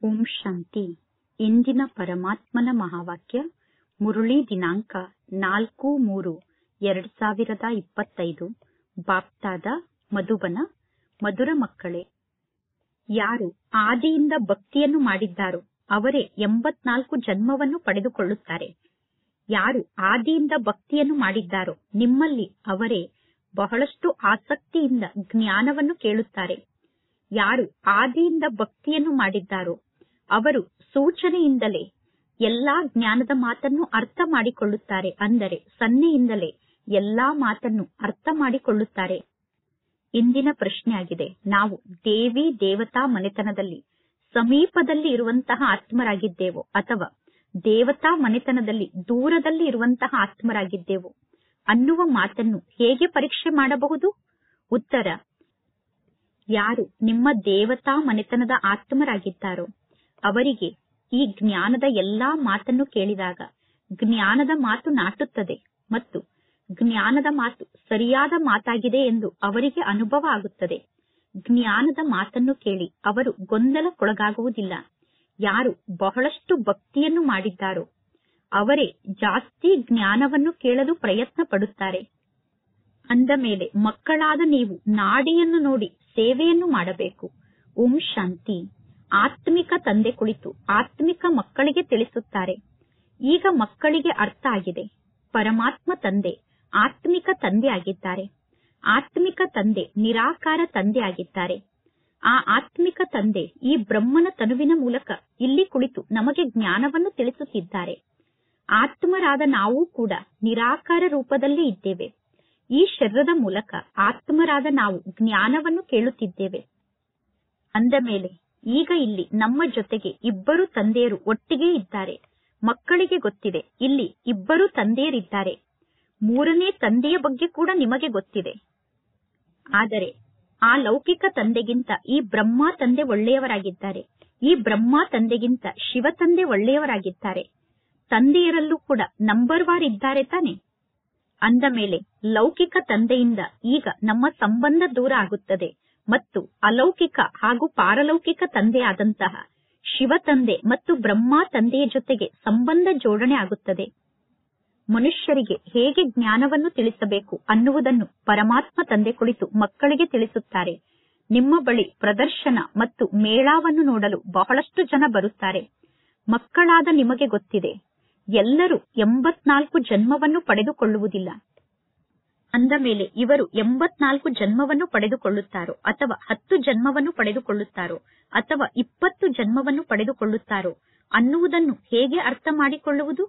ಓಂ ಶಾಂತಿ. ಇಂದಿನ ಪರಮಾತ್ಮನ ಮಹಾವಾಕ್ಯ ಮುರುಳಿ ದಿನಾಂಕ 4-3-2025. ಬಾಪ್ತಾದ ಮಧುಬನ. ಮಧುರ ಮಕ್ಕಳೇ, ಯಾರು ಆದಿಯಿಂದ ಭಕ್ತಿಯನ್ನು ಮಾಡಿದ್ದಾರೋ ಅವರೇ 84 ಜನ್ಮವನ್ನು ಪಡೆದುಕೊಳ್ಳುತ್ತಾರೆ. ಯಾರು ಆದಿಯಿಂದ ಭಕ್ತಿಯನ್ನು ಮಾಡಿದ್ದಾರೋ ನಿಮ್ಮಲ್ಲಿ ಅವರೇ ಬಹಳಷ್ಟು ಆಸಕ್ತಿಯಿಂದ ಜ್ಞಾನವನ್ನು ಕೇಳುತ್ತಾರೆ. ಯಾರು ಆದಿಯಿಂದ ಭಕ್ತಿಯನ್ನು ಮಾಡಿದ್ದಾರೋ ಅವರು ಸೂಚನೆಯಿಂದಲೇ ಎಲ್ಲಾ ಜ್ಞಾನದ ಮಾತನ್ನು ಅರ್ಥ ಮಾಡಿಕೊಳ್ಳುತ್ತಾರೆ. ಅಂದರೆ ಸನ್ನೆಯಿಂದಲೇ ಎಲ್ಲಾ ಮಾತನ್ನು ಅರ್ಥ ಮಾಡಿಕೊಳ್ಳುತ್ತಾರೆ. ಇಂದಿನ ಪ್ರಶ್ನೆಯಾಗಿದೆ, ನಾವು ದೇವಿ ದೇವತಾ ಮನೆತನದಲ್ಲಿ ಸಮೀಪದಲ್ಲಿ ಇರುವಂತಹ ಆತ್ಮರಾಗಿದ್ದೇವೋ ಅಥವಾ ದೇವತಾ ಮನೆತನದಲ್ಲಿ ದೂರದಲ್ಲಿ ಇರುವಂತಹ ಆತ್ಮರಾಗಿದ್ದೇವೋ ಅನ್ನುವ ಮಾತನ್ನು ಹೇಗೆ ಪರೀಕ್ಷೆ ಮಾಡಬಹುದು? ಉತ್ತರ: ಯಾರು ನಿಮ್ಮ ದೇವತಾ ಮನೆತನದ ಆತ್ಮರಾಗಿದ್ದಾರೋ ಅವರಿಗೆ ಈ ಜ್ಞಾನದ ಎಲ್ಲಾ ಮಾತನ್ನು ಕೇಳಿದಾಗ ಜ್ಞಾನದ ಮಾತು ನಾಟುತ್ತದೆ ಮತ್ತು ಜ್ಞಾನದ ಮಾತು ಸರಿಯಾದ ಮಾತಾಗಿದೆ ಎಂದು ಅವರಿಗೆ ಅನುಭವ ಆಗುತ್ತದೆ. ಜ್ಞಾನದ ಮಾತನ್ನು ಕೇಳಿ ಅವರು ಗೊಂದಲಕ್ಕೊಳಗಾಗುವುದಿಲ್ಲ. ಯಾರು ಬಹಳಷ್ಟು ಭಕ್ತಿಯನ್ನು ಮಾಡಿದ್ದಾರೋ ಅವರೇ ಜಾಸ್ತಿ ಜ್ಞಾನವನ್ನು ಕೇಳಲು ಪ್ರಯತ್ನ ಪಡುತ್ತಾರೆ. ಅಂದ ಮೇಲೆ ಮಕ್ಕಳಾದ ನೀವು ನಾಡಿಯನ್ನು ನೋಡಿ ಸೇವೆಯನ್ನು ಮಾಡಬೇಕು. ಓಂ ಶಾಂತಿ. ಆತ್ಮಿಕ ತಂದೆ ಕುಳಿತು ಆತ್ಮಿಕ ಮಕ್ಕಳಿಗೆ ತಿಳಿಸುತ್ತಾರೆ. ಈಗ ಮಕ್ಕಳಿಗೆ ಅರ್ಥ ಆಗಿದೆ, ಪರಮಾತ್ಮ ತಂದೆ ಆತ್ಮಿಕ ತಂದೆ ಆಗಿದ್ದಾರೆ. ಆತ್ಮಿಕ ತಂದೆ ನಿರಾಕಾರ ತಂದೆ ಆಗಿದ್ದಾರೆ. ಆ ಆತ್ಮಿಕ ತಂದೆ ಈ ಬ್ರಹ್ಮನ ತನುವಿನ ಮೂಲಕ ಇಲ್ಲಿ ಕುಳಿತು ನಮಗೆ ಜ್ಞಾನವನ್ನು ತಿಳಿಸುತ್ತಿದ್ದಾರೆ. ಆತ್ಮರಾದ ನಾವು ಕೂಡ ನಿರಾಕಾರ ರೂಪದಲ್ಲಿ ಇದ್ದೇವೆ. ಈ ಶರೀರದ ಮೂಲಕ ಆತ್ಮರಾದ ನಾವು ಜ್ಞಾನವನ್ನು ಕೇಳುತ್ತಿದ್ದೇವೆ. ಅಂದ ಮೇಲೆ ಈಗ ಇಲ್ಲಿ ನಮ್ಮ ಜೊತೆಗೆ ಇಬ್ಬರು ತಂದೆಯರು ಒಟ್ಟಿಗೆ ಇದ್ದಾರೆ. ಮಕ್ಕಳಿಗೆ ಗೊತ್ತಿದೆ ಇಲ್ಲಿ ಇಬ್ಬರು ತಂದೆಯರಿದ್ದಾರೆ. ಮೂರನೇ ತಂದೆಯ ಬಗ್ಗೆ ಕೂಡ ನಿಮಗೆ ಗೊತ್ತಿದೆ. ಆದರೆ ಆ ಲೌಕಿಕ ತಂದೆಗಿಂತ ಈ ಬ್ರಹ್ಮ ತಂದೆ ಒಳ್ಳೆಯವರಾಗಿದ್ದಾರೆ. ಈ ಬ್ರಹ್ಮ ತಂದೆಗಿಂತ ಶಿವ ತಂದೆ ಒಳ್ಳೆಯವರಾಗಿದ್ದಾರೆ. ತಂದೆಯರಲ್ಲೂ ಕೂಡ ನಂಬರ್ ವಾರ್ ಇದ್ದಾರೆ ತಾನೆ. ಅಂದ ಮೇಲೆ ಲೌಕಿಕ ತಂದೆಯಿಂದ ಈಗ ನಮ್ಮ ಸಂಬಂಧ ದೂರ ಆಗುತ್ತದೆ ಮತ್ತು ಅಲೌಕಿಕ ಹಾಗೂ ಪಾರಲೌಕಿಕ ತಂದೆಯಾದಂತಹ ಶಿವ ತಂದೆ ಮತ್ತು ಬ್ರಹ್ಮ ತಂದೆಯ ಜೊತೆಗೆ ಸಂಬಂಧ ಜೋಡಣೆ ಆಗುತ್ತದೆ. ಮನುಷ್ಯರಿಗೆ ಹೇಗೆ ಜ್ಞಾನವನ್ನು ತಿಳಿಸಬೇಕು ಅನ್ನುವುದನ್ನು ಪರಮಾತ್ಮ ತಂದೆ ಕುಳಿತು ಮಕ್ಕಳಿಗೆ ತಿಳಿಸುತ್ತಾರೆ. ನಿಮ್ಮ ಬಳಿ ಪ್ರದರ್ಶನ ಮತ್ತು ಮೇಳವನ್ನು ನೋಡಲು ಬಹಳಷ್ಟು ಜನ ಬರುತ್ತಾರೆ. ಮಕ್ಕಳಾದ ನಿಮಗೆ ಗೊತ್ತಿದೆ, ಎಲ್ಲರೂ 84 ಜನ್ಮವನ್ನು ಪಡೆದುಕೊಳ್ಳುವುದಿಲ್ಲ. ಅಂದ ಮೇಲೆ ಇವರು 84 ಜನ್ಮವನ್ನು ಪಡೆದುಕೊಳ್ಳುತ್ತಾರೋ ಅಥವಾ 10 ಜನ್ಮವನ್ನು ಪಡೆದುಕೊಳ್ಳುತ್ತಾರೋ ಅಥವಾ 20 ಜನ್ಮವನ್ನು ಪಡೆದುಕೊಳ್ಳುತ್ತಾರೋ ಅನ್ನುವುದನ್ನು ಹೇಗೆ ಅರ್ಥ ಮಾಡಿಕೊಳ್ಳುವುದು?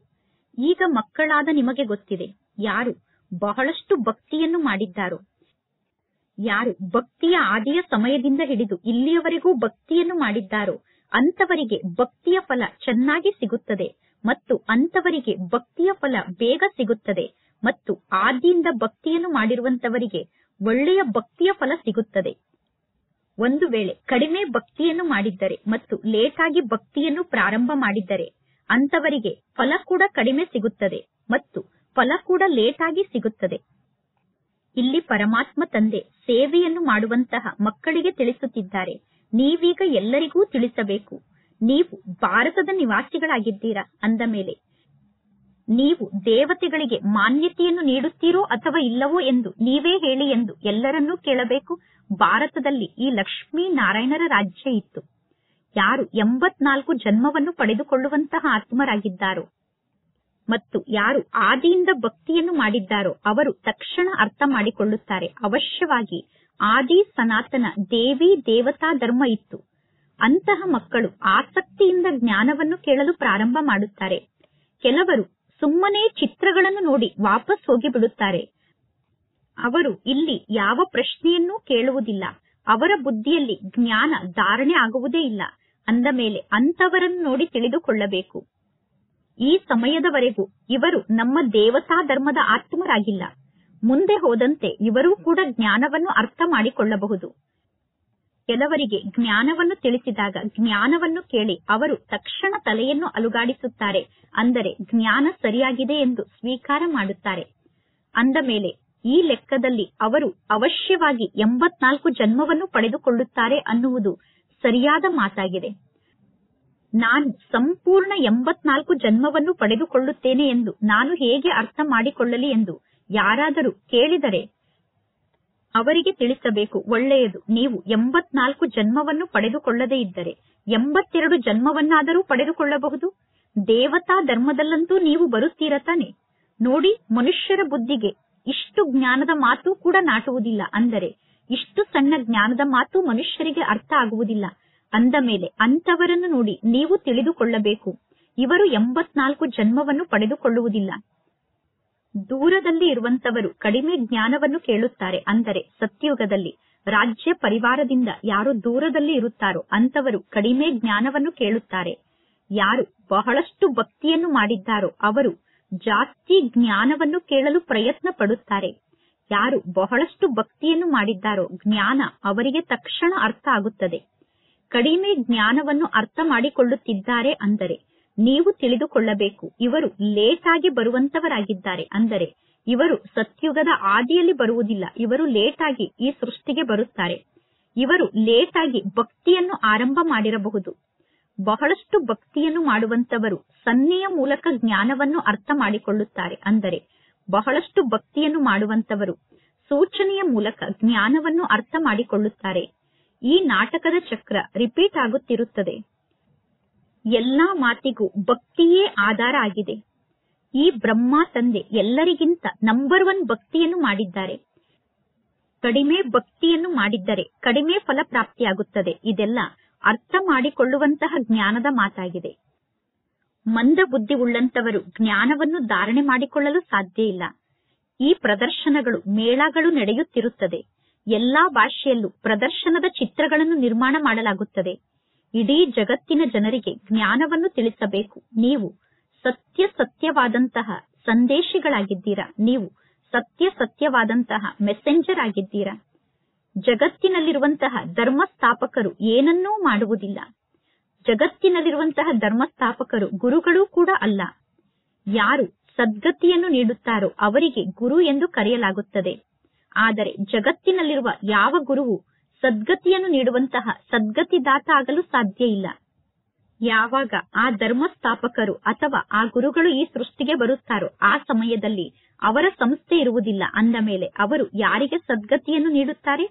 ಈಗ ಮಕ್ಕಳಾದ ನಿಮಗೆ ಗೊತ್ತಿದೆ, ಯಾರು ಬಹಳಷ್ಟು ಭಕ್ತಿಯನ್ನು ಮಾಡಿದ್ದಾರೋ, ಯಾರು ಭಕ್ತಿಯ ಆದಿಯ ಸಮಯದಿಂದ ಹಿಡಿದು ಇಲ್ಲಿಯವರೆಗೂ ಭಕ್ತಿಯನ್ನು ಮಾಡಿದ್ದಾರೋ ಅಂತವರಿಗೆ ಭಕ್ತಿಯ ಫಲ ಚೆನ್ನಾಗಿ ಸಿಗುತ್ತದೆ ಮತ್ತು ಅಂತವರಿಗೆ ಭಕ್ತಿಯ ಫಲ ಬೇಗ ಸಿಗುತ್ತದೆ ಮತ್ತು ಆದಿಯಿಂದ ಭಕ್ತಿಯನ್ನು ಮಾಡಿರುವಂತವರಿಗೆ ಒಳ್ಳೆಯ ಭಕ್ತಿಯ ಫಲ ಸಿಗುತ್ತದೆ. ಒಂದು ವೇಳೆ ಕಡಿಮೆ ಭಕ್ತಿಯನ್ನು ಮಾಡಿದ್ದರೆ ಮತ್ತು ಲೇಟ್ ಆಗಿ ಭಕ್ತಿಯನ್ನು ಪ್ರಾರಂಭ ಮಾಡಿದ್ದರೆ ಅಂತವರಿಗೆ ಫಲ ಕೂಡ ಕಡಿಮೆ ಸಿಗುತ್ತದೆ ಮತ್ತು ಫಲ ಕೂಡ ಲೇಟ್ ಆಗಿ ಸಿಗುತ್ತದೆ. ಇಲ್ಲಿ ಪರಮಾತ್ಮ ತಂದೆ ಸೇವೆಯನ್ನು ಮಾಡುವಂತಹ ಮಕ್ಕಳಿಗೆ ತಿಳಿಸುತ್ತಿದ್ದಾರೆ. ನೀವೀಗ ಎಲ್ಲರಿಗೂ ತಿಳಿಸಬೇಕು, ನೀವು ಭಾರತದ ನಿವಾಸಿಗಳಾಗಿದ್ದೀರಾ. ಅಂದ ಮೇಲೆ ನೀವು ದೇವತೆಗಳಿಗೆ ಮಾನ್ಯತೆಯನ್ನು ನೀಡುತ್ತೀರೋ ಅಥವಾ ಇಲ್ಲವೋ ಎಂದು ನೀವೇ ಹೇಳಿ ಎಂದು ಎಲ್ಲರನ್ನೂ ಕೇಳಬೇಕು. ಭಾರತದಲ್ಲಿ ಈ ಲಕ್ಷ್ಮೀ ನಾರಾಯಣರ ರಾಜ್ಯ ಇತ್ತು. ಯಾರು 84 ಜನ್ಮವನ್ನು ಪಡೆದುಕೊಳ್ಳುವಂತಹ ಆತ್ಮರಾಗಿದ್ದಾರೋ ಮತ್ತು ಯಾರು ಆದಿಯಿಂದ ಭಕ್ತಿಯನ್ನು ಮಾಡಿದ್ದಾರೋ ಅವರು ತಕ್ಷಣ ಅರ್ಥ ಮಾಡಿಕೊಳ್ಳುತ್ತಾರೆ. ಅವಶ್ಯವಾಗಿ ಆದಿ ಸನಾತನ ದೇವಿ ದೇವತಾ ಧರ್ಮ ಇತ್ತು. ಅಂತಹ ಮಕ್ಕಳು ಆಸಕ್ತಿಯಿಂದ ಜ್ಞಾನವನ್ನು ಕೇಳಲು ಪ್ರಾರಂಭ ಮಾಡುತ್ತಾರೆ. ಕೆಲವರು ಸುಮ್ಮನೆ ಚಿತ್ರಗಳನ್ನು ನೋಡಿ ವಾಪಸ್ ಹೋಗಿಬಿಡುತ್ತಾರೆ. ಅವರು ಇಲ್ಲಿ ಯಾವ ಪ್ರಶ್ನೆಯನ್ನೂ ಕೇಳುವುದಿಲ್ಲ. ಅವರ ಬುದ್ಧಿಯಲ್ಲಿ ಜ್ಞಾನ ಧಾರಣೆ ಆಗುವುದೇ ಇಲ್ಲ. ಅಂದ ಮೇಲೆ ಅಂತವರನ್ನು ನೋಡಿ ತಿಳಿದುಕೊಳ್ಳಬೇಕು, ಈ ಸಮಯದವರೆಗೂ ಇವರು ನಮ್ಮ ದೇವತಾ ಧರ್ಮದ ಆತ್ಮರಾಗಿಲ್ಲ. ಮುಂದೆ ಹೋದಂತೆ ಇವರೂ ಕೂಡ ಜ್ಞಾನವನ್ನು ಅರ್ಥ ಮಾಡಿಕೊಳ್ಳಬಹುದು. ಕೆಲವರಿಗೆ ಜ್ಞಾನವನ್ನು ತಿಳಿಸಿದಾಗ ಜ್ಞಾನವನ್ನು ಕೇಳಿ ಅವರು ತಕ್ಷಣ ತಲೆಯನ್ನು ಅಲುಗಾಡಿಸುತ್ತಾರೆ. ಅಂದರೆ ಜ್ಞಾನ ಸರಿಯಾಗಿದೆ ಎಂದು ಸ್ವೀಕಾರ ಮಾಡುತ್ತಾರೆ. ಅಂದ ಮೇಲೆ ಈ ಲೆಕ್ಕದಲ್ಲಿ ಅವರು ಅವಶ್ಯವಾಗಿ 84 ಜನ್ಮವನ್ನು ಪಡೆದುಕೊಳ್ಳುತ್ತಾರೆ ಅನ್ನುವುದು ಸರಿಯಾದ ಮಾತಾಗಿದೆ. ನಾನು ಸಂಪೂರ್ಣ 84 ಜನ್ಮವನ್ನು ಪಡೆದುಕೊಳ್ಳುತ್ತೇನೆ ಎಂದು ನಾನು ಹೇಗೆ ಅರ್ಥ ಮಾಡಿಕೊಳ್ಳಲಿ ಎಂದು ಯಾರಾದರೂ ಕೇಳಿದರೆ ಅವರಿಗೆ ತಿಳಿಸಬೇಕು, ಒಳ್ಳೆಯದು, ನೀವು 84 ಜನ್ಮವನ್ನು ಪಡೆದುಕೊಳ್ಳದೇ ಇದ್ದರೆ 82 ಜನ್ಮವನ್ನಾದರೂ ಪಡೆದುಕೊಳ್ಳಬಹುದು. ದೇವತಾ ಧರ್ಮದಲ್ಲಂತೂ ನೀವು ಬರುತ್ತೀರ ತಾನೆ. ನೋಡಿ, ಮನುಷ್ಯರ ಬುದ್ಧಿಗೆ ಇಷ್ಟು ಜ್ಞಾನದ ಮಾತು ಕೂಡ ನಾಟುವುದಿಲ್ಲ. ಅಂದರೆ ಇಷ್ಟು ಸಣ್ಣ ಜ್ಞಾನದ ಮಾತು ಮನುಷ್ಯರಿಗೆ ಅರ್ಥ ಆಗುವುದಿಲ್ಲ. ಅಂದ ಮೇಲೆ ಅಂತವರನ್ನು ನೋಡಿ ನೀವು ತಿಳಿದುಕೊಳ್ಳಬೇಕು, ಇವರು 84 ಜನ್ಮವನ್ನು ಪಡೆದುಕೊಳ್ಳುವುದಿಲ್ಲ. ದೂರದಲ್ಲಿ ಇರುವಂತವರು ಕಡಿಮೆ ಜ್ಞಾನವನ್ನು ಕೇಳುತ್ತಾರೆ. ಅಂದರೆ ಸತ್ಯಯುಗದಲ್ಲಿ ರಾಜ್ಯ ಪರಿವಾರದಿಂದ ಯಾರು ದೂರದಲ್ಲಿ ಇರುತ್ತಾರೋ ಅಂತವರು ಕಡಿಮೆ ಜ್ಞಾನವನ್ನು ಕೇಳುತ್ತಾರೆ. ಯಾರು ಬಹಳಷ್ಟು ಭಕ್ತಿಯನ್ನು ಮಾಡಿದ್ದಾರೋ ಅವರು ಜಾಸ್ತಿ ಜ್ಞಾನವನ್ನು ಕೇಳಲು ಪ್ರಯತ್ನ ಪಡುತ್ತಾರೆ. ಯಾರು ಬಹಳಷ್ಟು ಭಕ್ತಿಯನ್ನು ಮಾಡಿದ್ದಾರೋ ಜ್ಞಾನ ಅವರಿಗೆ ತಕ್ಷಣ ಅರ್ಥ ಆಗುತ್ತದೆ. ಕಡಿಮೆ ಜ್ಞಾನವನ್ನು ಅರ್ಥ ಮಾಡಿಕೊಳ್ಳುತ್ತಿದ್ದಾರೆ ಅಂದರೆ ನೀವು ತಿಳಿದುಕೊಳ್ಳಬೇಕು, ಇವರು ಲೇಟ್ ಆಗಿ ಬರುವಂತವರಾಗಿದ್ದಾರೆ. ಅಂದರೆ ಇವರು ಸತ್ಯುಗದ ಆದಿಯಲ್ಲಿ ಬರುವುದಿಲ್ಲ, ಇವರು ಲೇಟ್ ಆಗಿ ಈ ಸೃಷ್ಟಿಗೆ ಬರುತ್ತಾರೆ. ಇವರು ಲೇಟ್ ಆಗಿ ಭಕ್ತಿಯನ್ನು ಆರಂಭ ಮಾಡಿರಬಹುದು. ಬಹಳಷ್ಟು ಭಕ್ತಿಯನ್ನು ಮಾಡುವಂತವರು ಸನ್ನೆಯ ಮೂಲಕ ಜ್ಞಾನವನ್ನು ಅರ್ಥ ಮಾಡಿಕೊಳ್ಳುತ್ತಾರೆ. ಅಂದರೆ ಬಹಳಷ್ಟು ಭಕ್ತಿಯನ್ನು ಮಾಡುವಂತವರು ಸೂಚನೆಯ ಮೂಲಕ ಜ್ಞಾನವನ್ನು ಅರ್ಥ ಮಾಡಿಕೊಳ್ಳುತ್ತಾರೆ. ಈ ನಾಟಕದ ಚಕ್ರ ರಿಪೀಟ್ ಆಗುತ್ತಿರುತ್ತದೆ. ಎಲ್ಲಾ ಮಾತಿಗೂ ಭಕ್ತಿಯೇ ಆಧಾರ ಆಗಿದೆ. ಈ ಬ್ರಹ್ಮ ತಂದೆ ಎಲ್ಲರಿಗಿಂತ ನಂಬರ್ 1 ಭಕ್ತಿಯನ್ನು ಮಾಡಿದ್ದಾರೆ. ಕಡಿಮೆ ಭಕ್ತಿಯನ್ನು ಮಾಡಿದ್ದರೆ ಕಡಿಮೆ ಫಲ ಪ್ರಾಪ್ತಿಯಾಗುತ್ತದೆ. ಇದೆಲ್ಲ ಅರ್ಥ ಮಾಡಿಕೊಳ್ಳುವಂತಹ ಜ್ಞಾನದ ಮಾತಾಗಿದೆ. ಮಂದ ಬುದ್ಧಿ ಉಳ್ಳಂತವರು ಜ್ಞಾನವನ್ನು ಧಾರಣೆ ಮಾಡಿಕೊಳ್ಳಲು ಸಾಧ್ಯ ಇಲ್ಲ. ಈ ಪ್ರದರ್ಶನಗಳು, ಮೇಳಗಳು ನಡೆಯುತ್ತಿರುತ್ತದೆ. ಎಲ್ಲಾ ಭಾಷೆಯಲ್ಲೂ ಪ್ರದರ್ಶನದ ಚಿತ್ರಗಳನ್ನು ನಿರ್ಮಾಣ ಮಾಡಲಾಗುತ್ತದೆ. ಇಡೀ ಜಗತ್ತಿನ ಜನರಿಗೆ ಜ್ಞಾನವನ್ನು ತಿಳಿಸಬೇಕು. ನೀವು ಸತ್ಯವಾದಂತಹ ಸಂದೇಶಿಗಳಾಗಿದ್ದೀರಾ. ನೀವು ಸತ್ಯವಾದಂತಹ ಮೆಸೆಂಜರ್ ಆಗಿದ್ದೀರಾ. ಜಗತ್ತಿನಲ್ಲಿರುವಂತಹ ಧರ್ಮಸ್ಥಾಪಕರು ಏನನ್ನೂ ಮಾಡುವುದಿಲ್ಲ. ಜಗತ್ತಿನಲ್ಲಿರುವಂತಹ ಧರ್ಮಸ್ಥಾಪಕರು ಗುರುಗಳೂ ಕೂಡ ಅಲ್ಲ. ಯಾರು ಸದ್ಗತಿಯನ್ನು ನೀಡುತ್ತಾರೋ ಅವರಿಗೆ ಗುರು ಎಂದು ಕರೆಯಲಾಗುತ್ತದೆ. ಆದರೆ ಜಗತ್ತಿನಲ್ಲಿರುವ ಯಾವ ಗುರುವು ಸದ್ಗತಿಯನ್ನು ನೀಡುವಂತಹ ಸದ್ಗತಿದಾತ ಆಗಲು ಸಾಧ್ಯ ಇಲ್ಲ. ಯಾವಾಗ ಆ ಧರ್ಮಸ್ಥಾಪಕರು ಅಥವಾ ಆ ಗುರುಗಳು ಈ ಸೃಷ್ಟಿಗೆ ಬರುತ್ತಾರೋ ಆ ಸಮಯದಲ್ಲಿ ಅವರ ಸಂಸ್ಥೆ ಇರುವುದಿಲ್ಲ. ಅಂದ ಮೇಲೆ ಅವರು ಯಾರಿಗೆ ಸದ್ಗತಿಯನ್ನು ನೀಡುತ್ತಾರೆ?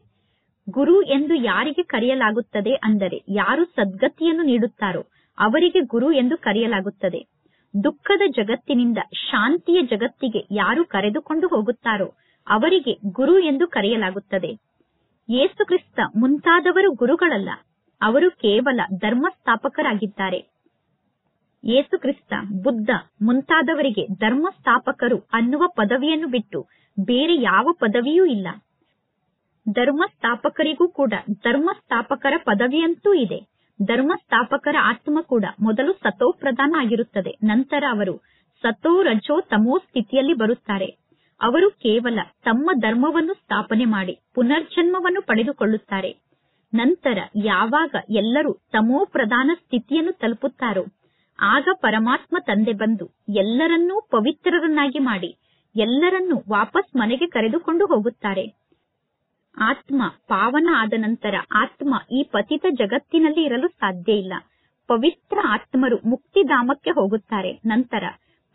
ಗುರು ಎಂದು ಯಾರಿಗೆ ಕರೆಯಲಾಗುತ್ತದೆ? ಅಂದರೆ ಯಾರು ಸದ್ಗತಿಯನ್ನು ನೀಡುತ್ತಾರೋ ಅವರಿಗೆ ಗುರು ಎಂದು ಕರೆಯಲಾಗುತ್ತದೆ. ದುಃಖದ ಜಗತ್ತಿನಿಂದ ಶಾಂತಿಯ ಜಗತ್ತಿಗೆ ಯಾರು ಕರೆದುಕೊಂಡು ಹೋಗುತ್ತಾರೋ ಅವರಿಗೆ ಗುರು ಎಂದು ಕರೆಯಲಾಗುತ್ತದೆ. ಯೇಸು ಕ್ರಿಸ್ತ ಮುಂತಾದವರು ಗುರುಗಳಲ್ಲ, ಅವರು ಕೇವಲ ಧರ್ಮಸ್ಥಾಪಕರಾಗಿದ್ದಾರೆ. ಯೇಸು ಕ್ರಿಸ್ತ, ಬುದ್ಧ ಮುಂತಾದವರಿಗೆ ಧರ್ಮಸ್ಥಾಪಕರು ಅನ್ನುವ ಪದವಿಯನ್ನು ಬಿಟ್ಟು ಬೇರೆ ಯಾವ ಪದವಿಯೂ ಇಲ್ಲ. ಧರ್ಮಸ್ಥಾಪಕರಿಗೂ ಕೂಡ ಧರ್ಮಸ್ಥಾಪಕರ ಪದವಿಯಂತೂ ಇದೆ. ಧರ್ಮಸ್ಥಾಪಕರ ಆತ್ಮ ಕೂಡ ಮೊದಲು ಸತೋ ಪ್ರಧಾನ ಆಗಿರುತ್ತದೆ. ನಂತರ ಅವರು ಸತೋ ರಜೋ ತಮೋ ಸ್ಥಿತಿಯಲ್ಲಿ ಬರುತ್ತಾರೆ. ಅವರು ಕೇವಲ ತಮ್ಮ ಧರ್ಮವನ್ನು ಸ್ಥಾಪನೆ ಮಾಡಿ ಪುನರ್ಜನ್ಮವನ್ನು ಪಡೆದುಕೊಳ್ಳುತ್ತಾರೆ. ನಂತರ ಯಾವಾಗ ಎಲ್ಲರೂ ತಮೋ ಪ್ರಧಾನ ಸ್ಥಿತಿಯನ್ನು ತಲುಪುತ್ತಾರೋ ಆಗ ಪರಮಾತ್ಮ ತಂದೆ ಬಂದು ಎಲ್ಲರನ್ನೂ ಪವಿತ್ರರನ್ನಾಗಿ ಮಾಡಿ ಎಲ್ಲರನ್ನೂ ವಾಪಸ್ ಮನೆಗೆ ಕರೆದುಕೊಂಡು ಹೋಗುತ್ತಾರೆ. ಆತ್ಮ ಪಾವನ ಆದ ನಂತರ ಆತ್ಮ ಈ ಪತಿತ ಜಗತ್ತಿನಲ್ಲಿ ಇರಲು ಸಾಧ್ಯ ಇಲ್ಲ. ಪವಿತ್ರ ಆತ್ಮರು ಮುಕ್ತಿಧಾಮಕ್ಕೆ ಹೋಗುತ್ತಾರೆ. ನಂತರ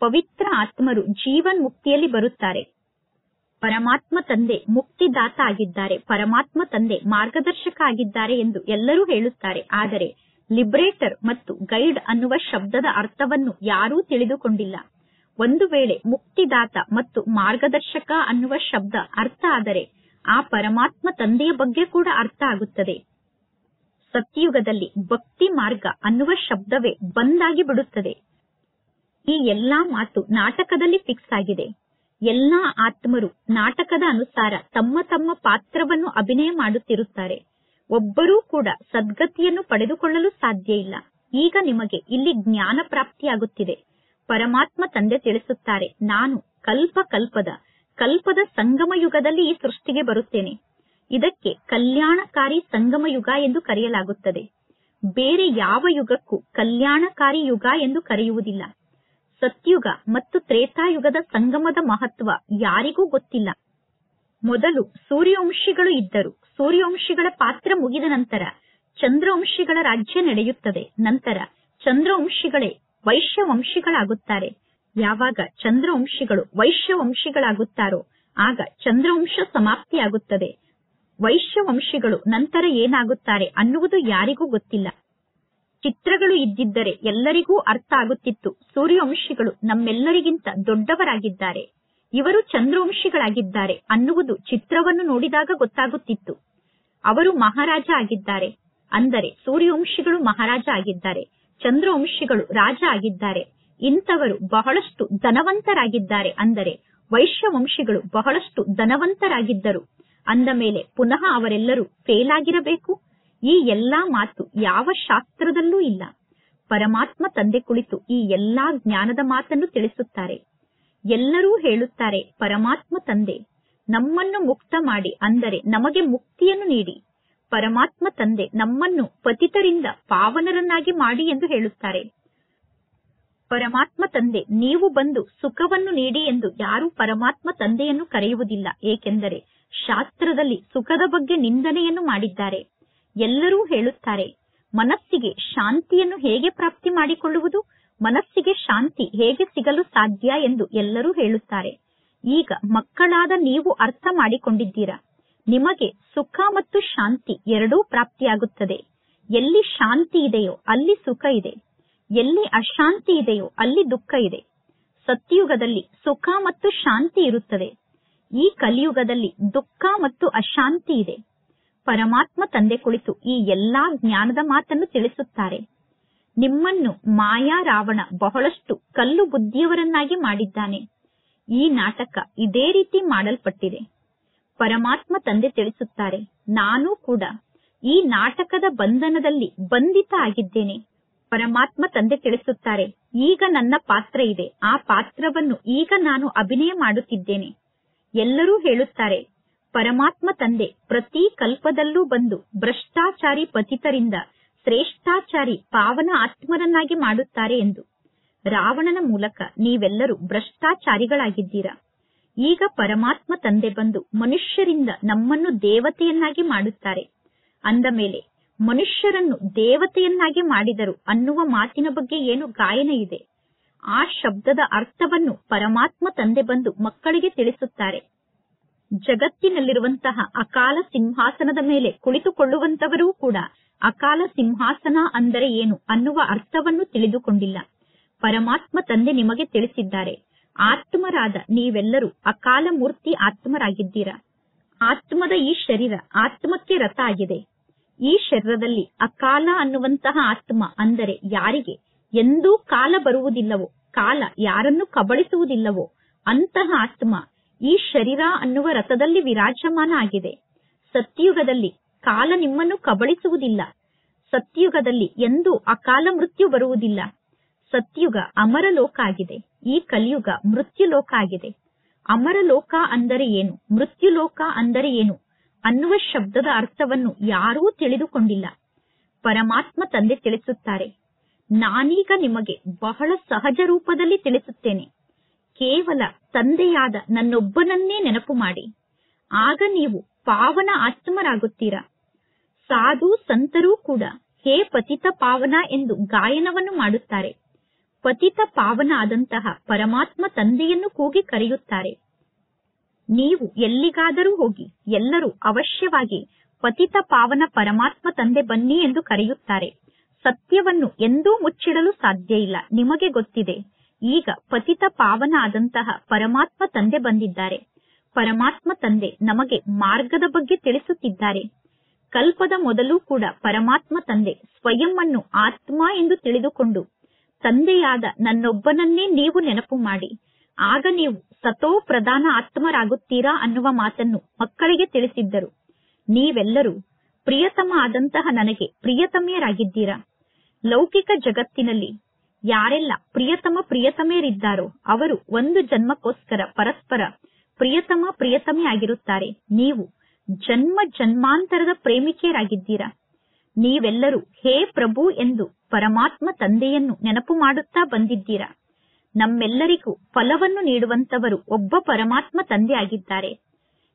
ಪವಿತ್ರ ಆತ್ಮರು ಜೀವನ್ ಮುಕ್ತಿಯಲ್ಲಿ ಬರುತ್ತಾರೆ. ಪರಮಾತ್ಮ ತಂದೆ ಮುಕ್ತಿದಾತ ಆಗಿದ್ದಾರೆ, ಪರಮಾತ್ಮ ತಂದೆ ಮಾರ್ಗದರ್ಶಕ ಆಗಿದ್ದಾರೆ ಎಂದು ಎಲ್ಲರೂ ಹೇಳುತ್ತಾರೆ. ಆದರೆ ಲಿಬರೇಟರ್ ಮತ್ತು ಗೈಡ್ ಅನ್ನುವ ಶಬ್ದದ ಅರ್ಥವನ್ನು ಯಾರೂ ತಿಳಿದುಕೊಂಡಿಲ್ಲ. ಒಂದು ವೇಳೆ ಮುಕ್ತಿದಾತ ಮತ್ತು ಮಾರ್ಗದರ್ಶಕ ಅನ್ನುವ ಶಬ್ದ ಅರ್ಥ ಆದರೆ ಆ ಪರಮಾತ್ಮ ತಂದೆಯ ಬಗ್ಗೆ ಕೂಡ ಅರ್ಥ ಆಗುತ್ತದೆ. ಸತ್ಯಯುಗದಲ್ಲಿ ಭಕ್ತಿ ಮಾರ್ಗ ಅನ್ನುವ ಶಬ್ದವೇ ಬಂದಾಗಿ ಬಿಡುತ್ತದೆ. ಈ ಎಲ್ಲಾ ಮಾತು ನಾಟಕದಲ್ಲಿ ಫಿಕ್ಸ್ ಆಗಿದೆ. ಎಲ್ಲಾ ಆತ್ಮರು ನಾಟಕದ ಅನುಸಾರ ತಮ್ಮ ತಮ್ಮ ಪಾತ್ರವನ್ನು ಅಭಿನಯ ಮಾಡುತ್ತಿರುತ್ತಾರೆ. ಒಬ್ಬರೂ ಕೂಡ ಸದ್ಗತಿಯನ್ನು ಪಡೆದುಕೊಳ್ಳಲು ಸಾಧ್ಯ ಇಲ್ಲ. ಈಗ ನಿಮಗೆ ಇಲ್ಲಿ ಜ್ಞಾನ ಪ್ರಾಪ್ತಿಯಾಗುತ್ತಿದೆ. ಪರಮಾತ್ಮ ತಂದೆ ತಿಳಿಸುತ್ತಾರೆ, ನಾನು ಕಲ್ಪದ ಸಂಗಮ ಯುಗದಲ್ಲಿ ಈ ಸೃಷ್ಟಿಗೆ ಬರುತ್ತೇನೆ. ಇದಕ್ಕೆ ಕಲ್ಯಾಣಕಾರಿ ಸಂಗಮ ಯುಗ ಎಂದು ಕರೆಯಲಾಗುತ್ತದೆ. ಬೇರೆ ಯಾವ ಯುಗಕ್ಕೂ ಕಲ್ಯಾಣಕಾರಿ ಯುಗ ಎಂದು ಕರೆಯುವುದಿಲ್ಲ. ಸತ್ಯುಗ ಮತ್ತು ತ್ರೇತಾಯುಗದ ಸಂಗಮದ ಮಹತ್ವ ಯಾರಿಗೂ ಗೊತ್ತಿಲ್ಲ. ಮೊದಲು ಸೂರ್ಯವಂಶಿಗಳು ಇದ್ದರು. ಸೂರ್ಯವಂಶಿಗಳ ಪಾತ್ರ ಮುಗಿದ ನಂತರ ಚಂದ್ರವಂಶಿಗಳ ರಾಜ್ಯ ನಡೆಯುತ್ತದೆ. ನಂತರ ಚಂದ್ರವಂಶಿಗಳೇ ವೈಶ್ಯವಂಶಿಗಳಾಗುತ್ತಾರೆ. ಯಾವಾಗ ಚಂದ್ರವಂಶಿಗಳು ವೈಶ್ಯವಂಶಿಗಳಾಗುತ್ತಾರೋ ಆಗ ಚಂದ್ರವಂಶ ಸಮಾಪ್ತಿಯಾಗುತ್ತದೆ. ವೈಶ್ಯವಂಶಿಗಳು ನಂತರ ಏನಾಗುತ್ತಾರೆ ಅನ್ನುವುದು ಯಾರಿಗೂ ಗೊತ್ತಿಲ್ಲ. ಚಿತ್ರಗಳು ಇದ್ದಿದ್ದರೆ ಎಲ್ಲರಿಗೂ ಅರ್ಥ ಆಗುತ್ತಿತ್ತು. ಸೂರ್ಯವಂಶಿಗಳು ನಮ್ಮೆಲ್ಲರಿಗಿಂತ ದೊಡ್ಡವರಾಗಿದ್ದಾರೆ, ಇವರು ಚಂದ್ರವಂಶಿಗಳಾಗಿದ್ದಾರೆ ಅನ್ನುವುದು ಚಿತ್ರವನ್ನು ನೋಡಿದಾಗ ಗೊತ್ತಾಗುತ್ತಿತ್ತು. ಅವರು ಮಹಾರಾಜ ಆಗಿದ್ದಾರೆ ಅಂದರೆ ಸೂರ್ಯವಂಶಿಗಳು ಮಹಾರಾಜ ಆಗಿದ್ದಾರೆ, ಚಂದ್ರವಂಶಿಗಳು ರಾಜ ಆಗಿದ್ದಾರೆ. ಇಂಥವರು ಬಹಳಷ್ಟು ಧನವಂತರಾಗಿದ್ದಾರೆ ಅಂದರೆ ವೈಶ್ಯವಂಶಿಗಳು ಬಹಳಷ್ಟು ಧನವಂತರಾಗಿದ್ದರು ಅಂದ ಮೇಲೆ ಪುನಃ ಅವರೆಲ್ಲರೂ ಫೇಲ್ ಆಗಿರಬೇಕು? ಈ ಎಲ್ಲಾ ಮಾತು ಯಾವ ಶಾಸ್ತ್ರದಲ್ಲೂ ಇಲ್ಲ. ಪರಮಾತ್ಮ ತಂದೆ ಕುಳಿತು ಈ ಎಲ್ಲಾ ಜ್ಞಾನದ ಮಾತನ್ನು ತಿಳಿಸುತ್ತಾರೆ. ಎಲ್ಲರೂ ಹೇಳುತ್ತಾರೆ, ಪರಮಾತ್ಮ ತಂದೆ ನಮ್ಮನ್ನು ಮುಕ್ತ ಮಾಡಿ ಅಂದರೆ ನಮಗೆ ಮುಕ್ತಿಯನ್ನು ನೀಡಿ. ಪರಮಾತ್ಮ ತಂದೆ ನಮ್ಮನ್ನು ಪತಿತರಿಂದ ಪಾವನರನ್ನಾಗಿ ಮಾಡಿ ಎಂದು ಹೇಳುತ್ತಾರೆ. ಪರಮಾತ್ಮ ತಂದೆ ನೀವು ಬಂದು ಸುಖವನ್ನು ನೀಡಿ ಎಂದು ಯಾರೂ ಪರಮಾತ್ಮ ತಂದೆಯನ್ನು ಕರೆಯುವುದಿಲ್ಲ. ಏಕೆಂದರೆ ಶಾಸ್ತ್ರದಲ್ಲಿ ಸುಖದ ಬಗ್ಗೆ ನಿಂದನೆಯನ್ನು ಮಾಡಿದ್ದಾರೆ. ಎಲ್ಲರೂ ಹೇಳುತ್ತಾರೆ, ಮನಸ್ಸಿಗೆ ಶಾಂತಿಯನ್ನು ಹೇಗೆ ಪ್ರಾಪ್ತಿ ಮಾಡಿಕೊಳ್ಳುವುದು, ಮನಸ್ಸಿಗೆ ಶಾಂತಿ ಹೇಗೆ ಸಿಗಲು ಸಾಧ್ಯ ಎಂದು ಎಲ್ಲರೂ ಹೇಳುತ್ತಾರೆ. ಈಗ ಮಕ್ಕಳಾದ ನೀವು ಅರ್ಥ ಮಾಡಿಕೊಂಡಿದ್ದೀರಾ, ನಿಮಗೆ ಸುಖ ಮತ್ತು ಶಾಂತಿ ಎರಡೂ ಪ್ರಾಪ್ತಿಯಾಗುತ್ತದೆ. ಎಲ್ಲಿ ಶಾಂತಿ ಇದೆಯೋ ಅಲ್ಲಿ ಸುಖ ಇದೆ, ಎಲ್ಲಿ ಅಶಾಂತಿ ಇದೆಯೋ ಅಲ್ಲಿ ದುಃಖ ಇದೆ. ಸತ್ಯಯುಗದಲ್ಲಿ ಸುಖ ಮತ್ತು ಶಾಂತಿ ಇರುತ್ತದೆ, ಈ ಕಲಿಯುಗದಲ್ಲಿ ದುಃಖ ಮತ್ತು ಅಶಾಂತಿ ಇದೆ. ಪರಮಾತ್ಮ ತಂದೆ ಕುಳಿತು ಈ ಎಲ್ಲಾ ಜ್ಞಾನದ ಮಾತನ್ನು ತಿಳಿಸುತ್ತಾರೆ. ನಿಮ್ಮನ್ನು ಮಾಯಾ ರಾವಣ ಬಹಳಷ್ಟು ಕಲ್ಲು ಬುದ್ಧಿಯವರನ್ನಾಗಿ ಮಾಡಿದ್ದಾನೆ. ಈ ನಾಟಕ ಇದೇ ರೀತಿ ಮಾಡಲ್ಪಟ್ಟಿದೆ. ಪರಮಾತ್ಮ ತಂದೆ ತಿಳಿಸುತ್ತಾರೆ, ನಾನು ಕೂಡ ಈ ನಾಟಕದ ಬಂಧನದಲ್ಲಿ ಬಂಧಿತ ಆಗಿದ್ದೇನೆ. ಪರಮಾತ್ಮ ತಂದೆ ತಿಳಿಸುತ್ತಾರೆ, ಈಗ ನನ್ನ ಪಾತ್ರ ಇದೆ, ಆ ಪಾತ್ರವನ್ನು ಈಗ ನಾನು ಅಭಿನಯ ಮಾಡುತ್ತಿದ್ದೇನೆ. ಎಲ್ಲರೂ ಹೇಳುತ್ತಾರೆ, ಪರಮಾತ್ಮ ತಂದೆ ಪ್ರತಿ ಕಲ್ಪದಲ್ಲೂ ಬಂದು ಭ್ರಷ್ಟಾಚಾರಿ ಪತಿತರಿಂದ ಶ್ರೇಷ್ಠಾಚಾರಿ ಪಾವನ ಆತ್ಮರನ್ನಾಗಿ ಮಾಡುತ್ತಾರೆ ಎಂದು. ರಾವಣನ ಮೂಲಕ ನೀವೆಲ್ಲರೂ ಭ್ರಷ್ಟಾಚಾರಿಗಳಾಗಿದ್ದೀರಾ. ಈಗ ಪರಮಾತ್ಮ ತಂದೆ ಬಂದು ಮನುಷ್ಯರಿಂದ ನಮ್ಮನ್ನು ದೇವತೆಯನ್ನಾಗಿ ಮಾಡುತ್ತಾರೆ. ಅಂದ ಮೇಲೆ ಮನುಷ್ಯರನ್ನು ದೇವತೆಯನ್ನಾಗಿ ಮಾಡಿದರು ಅನ್ನುವ ಮಾತಿನ ಬಗ್ಗೆ ಏನು ಗಾಯನ ಇದೆ, ಆ ಶಬ್ದದ ಅರ್ಥವನ್ನು ಪರಮಾತ್ಮ ತಂದೆ ಬಂದು ಮಕ್ಕಳಿಗೆ ತಿಳಿಸುತ್ತಾರೆ. ಜಗತ್ತಿನಲ್ಲಿರುವಂತಹ ಅಕಾಲ ಸಿಂಹಾಸನದ ಮೇಲೆ ಕುಳಿತುಕೊಳ್ಳುವಂತವರೂ ಕೂಡ ಅಕಾಲ ಸಿಂಹಾಸನ ಅಂದರೆ ಏನು ಅನ್ನುವ ಅರ್ಥವನ್ನು ತಿಳಿದುಕೊಂಡಿಲ್ಲ. ಪರಮಾತ್ಮ ತಂದೆ ನಿಮಗೆ ತಿಳಿಸಿದ್ದಾರೆ, ಆತ್ಮರಾದ ನೀವೆಲ್ಲರೂ ಅಕಾಲ ಮೂರ್ತಿ ಆತ್ಮರಾಗಿದ್ದೀರಾ. ಆತ್ಮದ ಈ ಶರೀರ ಆತ್ಮಕ್ಕೆ ರಥ ಆಗಿದೆ. ಈ ಶರೀರದಲ್ಲಿ ಅಕಾಲ ಅನ್ನುವಂತಹ ಆತ್ಮ ಅಂದರೆ ಯಾರಿಗೆ ಎಂದೂ ಕಾಲ ಬರುವುದಿಲ್ಲವೋ, ಕಾಲ ಯಾರನ್ನು ಕಬಳಿಸುವುದಿಲ್ಲವೋ ಅಂತಹ ಆತ್ಮ ಈ ಶರೀರ ಅನ್ನುವ ರಥದಲ್ಲಿ ವಿರಾಜಮಾನ ಆಗಿದೆ. ಸತ್ಯಯುಗದಲ್ಲಿ ಕಾಲ ನಿಮ್ಮನ್ನು ಕಬಳಿಸುವುದಿಲ್ಲ. ಸತ್ಯಯುಗದಲ್ಲಿ ಎಂದೂ ಅಕಾಲ ಮೃತ್ಯು ಬರುವುದಿಲ್ಲ. ಸತ್ಯುಗ ಅಮರಲೋಕ ಆಗಿದೆ, ಈ ಕಲಿಯುಗ ಮೃತ್ಯುಲೋಕ ಆಗಿದೆ. ಅಮರಲೋಕ ಅಂದರೆ ಏನು, ಮೃತ್ಯುಲೋಕ ಅಂದರೆ ಏನು ಅನ್ನುವ ಶಬ್ದದ ಅರ್ಥವನ್ನು ಯಾರೂ ತಿಳಿದುಕೊಂಡಿಲ್ಲ. ಪರಮಾತ್ಮ ತಂದೆ ತಿಳಿಸುತ್ತಾರೆ, ನಾನೀಗ ನಿಮಗೆ ಬಹಳ ಸಹಜ ರೂಪದಲ್ಲಿ ತಿಳಿಸುತ್ತೇನೆ. ಕೇವಲ ತಂದೆಯಾದ ನನ್ನೊಬ್ಬನನ್ನೇ ನೆನಪು ಮಾಡಿ, ಆಗ ನೀವು ಪಾವನ ಆತ್ಮರಾಗುತ್ತೀರಾ. ಸಾಧು ಸಂತರೂ ಕೂಡ ಹೇ ಪತಿತ ಪಾವನ ಎಂದು ಗಾಯನವನ್ನು ಮಾಡುತ್ತಾರೆ. ಪತಿತ ಪಾವನ ಆದಂತಹ ಪರಮಾತ್ಮ ತಂದೆಯನ್ನು ಕೂಗಿ ಕರೆಯುತ್ತಾರೆ. ನೀವು ಎಲ್ಲಿಗಾದರೂ ಹೋಗಿ ಎಲ್ಲರೂ ಅವಶ್ಯವಾಗಿ ಪತಿತ ಪಾವನ ಪರಮಾತ್ಮ ತಂದೆ ಬನ್ನಿ ಎಂದು ಕರೆಯುತ್ತಾರೆ. ಸತ್ಯವನ್ನು ಎಂದೂ ಮುಚ್ಚಿಡಲು ಸಾಧ್ಯ ಇಲ್ಲ. ನಿಮಗೆ ಗೊತ್ತಿದೆ, ಈಗ ಪತಿತ ಪಾವನ ಆದಂತಹ ಪರಮಾತ್ಮ ತಂದೆ ಬಂದಿದ್ದಾರೆ. ಪರಮಾತ್ಮ ತಂದೆ ನಮಗೆ ಮಾರ್ಗದ ಬಗ್ಗೆ ತಿಳಿಸುತ್ತಿದ್ದಾರೆ. ಕಲ್ಪದ ಮೊದಲು ಕೂಡ ಪರಮಾತ್ಮ ತಂದೆ ಸ್ವಯಂ ಅನ್ನು ಆತ್ಮ ಎಂದು ತಿಳಿದುಕೊಂಡು ತಂದೆಯಾದ ನನ್ನೊಬ್ಬನನ್ನೇ ನೀವು ನೆನಪು ಮಾಡಿ, ಆಗ ನೀವು ಸತೋ ಪ್ರಧಾನ ಆತ್ಮರಾಗುತ್ತೀರಾ ಅನ್ನುವ ಮಾತನ್ನು ಮಕ್ಕಳಿಗೆ ತಿಳಿಸಿದ್ದರು. ನೀವೆಲ್ಲರೂ ಪ್ರಿಯತಮ ಆದಂತಹ ನನಗೆ ಪ್ರಿಯತಮೆಯರಾಗಿದ್ದೀರಾ. ಲೌಕಿಕ ಜಗತ್ತಿನಲ್ಲಿ ಯಾರೆಲ್ಲ ಪ್ರಿಯತಮೆಯರಿದ್ದಾರೋ ಅವರು ಒಂದು ಜನ್ಮಕ್ಕೋಸ್ಕರ ಪರಸ್ಪರ ಪ್ರಿಯತಮೆ ಆಗಿರುತ್ತಾರೆ. ನೀವು ಜನ್ಮ ಜನ್ಮಾಂತರದ ಪ್ರೇಮಿಕೆಯರಾಗಿದ್ದೀರಾ. ನೀವೆಲ್ಲರೂ ಹೇ ಪ್ರಭು ಎಂದು ಪರಮಾತ್ಮ ತಂದೆಯನ್ನು ನೆನಪು ಮಾಡುತ್ತಾ ಬಂದಿದ್ದೀರಾ. ನಮ್ಮೆಲ್ಲರಿಗೂ ಫಲವನ್ನು ನೀಡುವಂತವರು ಒಬ್ಬ ಪರಮಾತ್ಮ ತಂದೆ ಆಗಿದ್ದಾರೆ.